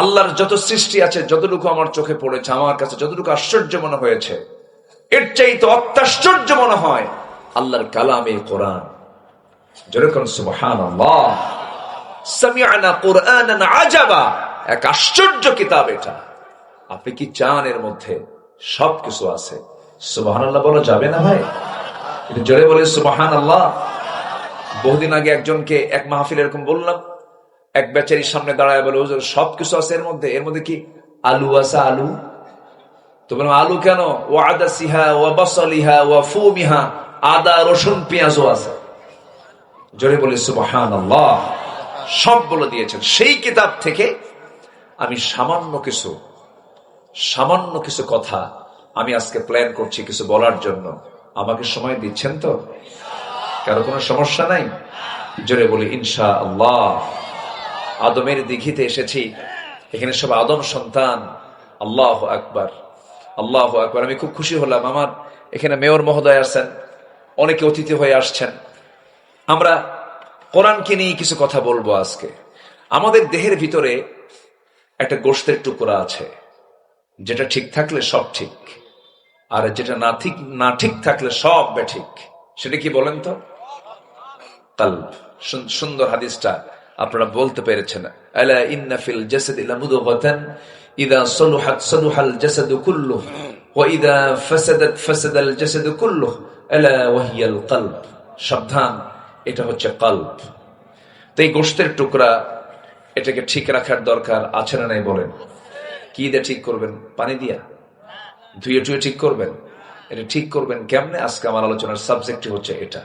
আল্লাহর যত সৃষ্টি আছে, যতটুকু আমার চোখে পড়েছে, আমার কাছে যতটুকু আশ্চর্য মনে হয়েছে, এর চাইতে অত্যাশ্চর্য মনে হয় আল্লাহর কালামে কোরআন। যেরকম সুবহানাল্লাহ, সামি'না কুরআনান আজাবা, এক আশ্চর্য কিতাব এটা। আপনি কি চান এর মধ্যে সবকিছু আছে? সুবহানাল্লাহ বলা যাবে না ভাই? এটা জোরে বলে সুবহানাল্লাহ। বহুদিন আগে একজনকে এক মাহফিল এরকম বললাম, এক বেচারির সামনে দাঁড়ায় বলে, হুজুর সবকিছু আছে এর মধ্যে কি আলু আছে? আলু তো বললাম, আলু কেন? ও আদা সিহা ও বাসলিহা ও ফুমিহা, আদা রসুন পেঁয়াজও আছে। জোরে বলি সুবহানাল্লাহ। সব বলে দিয়েছেন। সেই কিতাব থেকে আমি সামান্য কিছু কথা আমি আজকে প্ল্যান করছি কিছু বলার জন্য। আমাকে সময় দিচ্ছেন তো? কারো কোনো সমস্যা নাই? জোরে বলি ইনশাআল্লাহ। আদমের দিঘিতে এসেছি, এখানে সব আদম সন্তান। আল্লাহু আকবার, আল্লাহু আকবার। আমি খুব খুশি হলাম, আমার এখানে মেয়র মহোদয় আছেন, অনেকে অতিথি হয়ে আসছেন। আমরা কোরআনকে নিয়ে কিছু কথা বলবো আজকে। আমাদের দেহের ভিতরে একটা গোশতের টুকরা আছে, যেটা ঠিক থাকলে সব ঠিক, আর যেটা না ঠিক থাকলে সব বেঠিক। সেটা কি বলেন তো? কলব। সুন্দর হাদিসটা আপনারা বলতে পেরেছেন। আলা ইন্না ফিল জাসাদি লামুদগাতান ইযা সালুহাত সালুহাল জাসাদু কুল্লুহু ওয়া ইযা ফাসাদাত ফাসাদাল জাসাদু কুল্লুহু আলা ওয়া হিয়াল কলব। সাবধান, এটা হচ্ছে কলব। তো এই গোশতের টুকরা, এটাকে ঠিক রাখার দরকার আছে না নাই বলেন? কি দিয়ে ঠিক করবেন? পানি দিয়া ধুয়ে টুয়ে ঠিক করবেন? এটা ঠিক করবেন কেমনে? আজকে আমার আলোচনার সাবজেক্ট হচ্ছে এটা।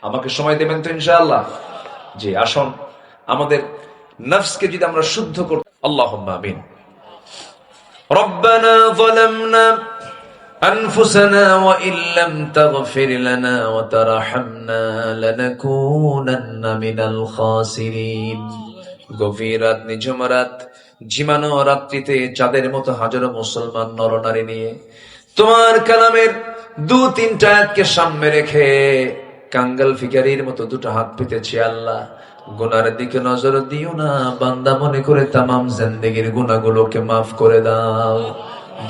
আমাকে সময় দেবেন তো ইনশাআল্লাহ? জি, আসুন আমাদের নফসকে যদি আমরা শুদ্ধ করতে, আল্লাহুম্মা আমিন। রব্বানা যালামনা আনফুসানা ওয়া ইল্লাম তাগফির লানা ওয়া তারহামনা লানাকুনান্না মিনাল খাসিরিন। গভীর রাত, নিঝুম রাত, ঝিমানো রাত্রিতে চাঁদের মতো হাজারো মুসলমান নরনারী নিয়ে তোমার কালামের 2-3টা আয়াতকে সামনে রেখে কাঙ্গাল ফিকারির মতো দুটো হাত পেতেছি। আল্লাহ, গুনার দিকে নজর দিও না, বান্দা মনে করে তামাম জিন্দেগির গুনাহগুলোকে মাফ করে দাও।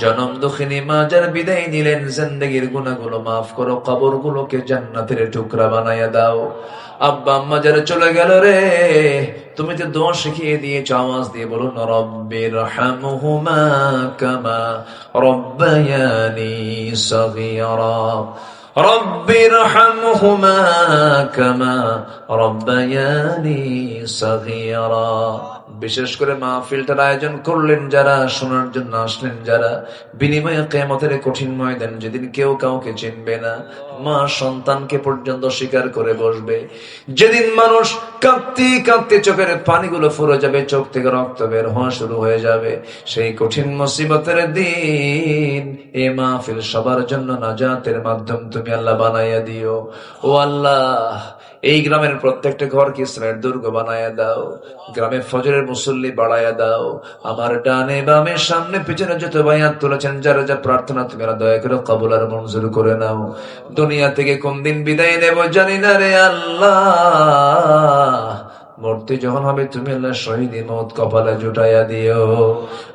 জনম দুঃখিনী মা যারা বিদায় নিলেন, জিন্দেগির গুনাহগুলো মাফ করো, কবরগুলোকে জান্নাতের টুকরা বানায়া দাও। আব্বা আম্মা যারা চলে গেল রে, তুমি তো দোয়া শিখিয়ে দিয়েছ, আওয়াজ দিয়ে বলুন রব্বিরহামহুমা কামা রব্বায়ানি সগীরা। রব্বিরহামহুমা কামা রব্বায়ানি সগীরা। বিশেষ করে মাহফিলটার আয়োজন করলেন যারা, শোনার জন্য আসলেন যারা, বিনিময়ে কিয়ামতের কঠিন ময়দান যেদিন কেউ কাউকে চিনবে না, মা সন্তানকে পর্যন্ত স্বীকার করে বসবে, যেদিন মানুষ কাঁদতে কাঁদতে চোখের পানিগুলো ফুরে যাবে, চোখ থেকে রক্ত বের হওয়া শুরু হয়ে যাবে, সেই কঠিন মুসিবতের দিন এ মাহফিল সবার জন্য নাজাতের মাধ্যম তুমি আল্লাহ বানাইয়া দিও। ও আল্লাহ, এই গ্রামের প্রত্যেকটা ঘরকে ইসলামের দুর্গ বানায়া দাও, গ্রামে ফজরের মুসল্লি বাড়ায়া দাও। আমার ডানে বামে সামনে পিছনে যত বায়াত তুলেছেন, যারা যা প্রার্থনা তুমি দয়া করে কবুল আর মঞ্জুর করে নাও। দুনিয়া থেকে কোন দিন বিদায় নেব জানি না রে আল্লাহ, মরতে যখন হবে তুমি আল্লাহ শহীদ মওত কপালে জুটাইয়া দিও।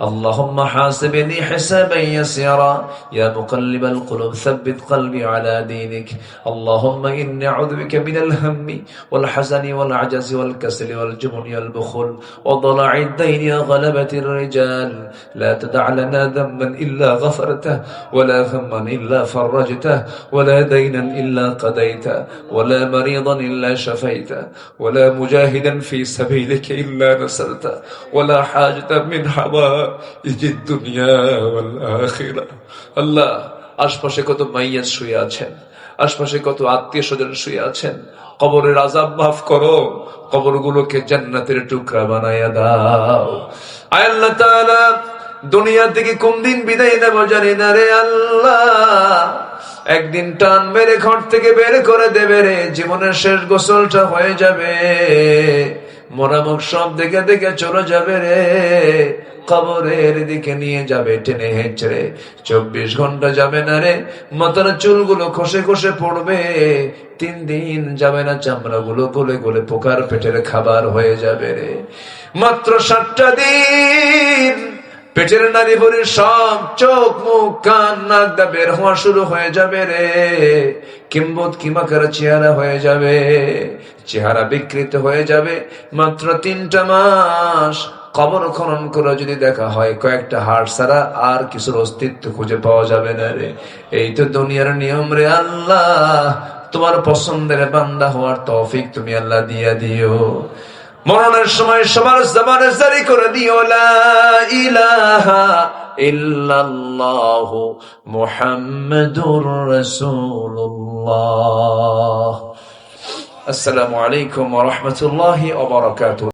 আল্লাহুম্মা হাসিবনি হিসাবান ইয়াসিরা ইয়া মুকাল্লিবাল কুলুব সাব্বিত কলবি আলা দীনিক। আল্লাহুম্মা ইন্নী আউযু বিকা মিনাল হাম্মি ওয়াল হাযানি ওয়াল আজাজি ওয়াল কাসলি ওয়াল জুবনি ওয়াল বুখল ওয়া দালা'id দাইনি ওয়া গলাবাতির রিজাল। লা তাদা' লানা যামবান ইল্লা গফরতাহু ওয়া লা হাম্মান ইল্লা ফাররাজতাহু ওয়া লা দাইনান ইল্লা কাদাইতাহু ওয়া লা মারিদান ইল্লা শাফাইতাহু ওয়া লা মুজাহিদান في سبيلك إلا نصرته ولا حاجة من حوائج الدنيا والآخرة। আল্লাহ, আশপাশে কত মাইয়াত শুয়ে আছেন, আশপাশে কত আত্মীয় স্বজন শুয়ে আছেন, কবরের আযাব মাফ করো, কবরগুলোকে জান্নাতের টুকরা বানায়া দাও। আয় আল্লাহ তাআলা, দুনিয়া থেকে কোন দিন বিদায় নেব জানি না রে আল্লাহ, একদিন টান মেরে ঘর থেকে বের করে দেবে রে, জীবনের শেষ গোসলটা হয়ে যাবে, মরামুখ সব দেখে দেখে চলে যাবে রে, কবরের দিকে নিয়ে যাবে টেনে হেঁচড়ে। 24 ঘন্টা যাবে না রে, মাথার চুলগুলো খসে খসে পড়বে, 3 দিন যাবে না, চামড়াগুলো গলে গলে পোকার পেটের খাবার হয়ে যাবে রে। মাত্র 7টা দিন পেটের নারী ভরে সব চোখ মুখ কান নাক দা বের হওয়া শুরু হয়ে যাবে রে, কিম্বত কিমাকার চেহারা হয়ে যাবে, চেহারা বিকৃত হয়ে যাবে। মাত্র 3টা মাস কবর খনন করে যদি দেখা হয়, কয়েকটা হাড় ছাড়া আর কিছুর অস্তিত্ব খুঁজে পাওয়া যাবে না রে। এই তো দুনিয়ার নিয়ম রে আল্লাহ, তোমার পছন্দের বান্দা হওয়ার তৌফিক তুমি আল্লাহ দিয়া দিও। মরণের সময় সবার জবানে জারি করে দিও লা ইলাহা ইল্লাল্লাহু মুহাম্মাদুর রাসূলুল্লাহ। আসসালামু আলাইকুম ওয়া রাহমাতুল্লাহি ওয়া বারাকাতুহু।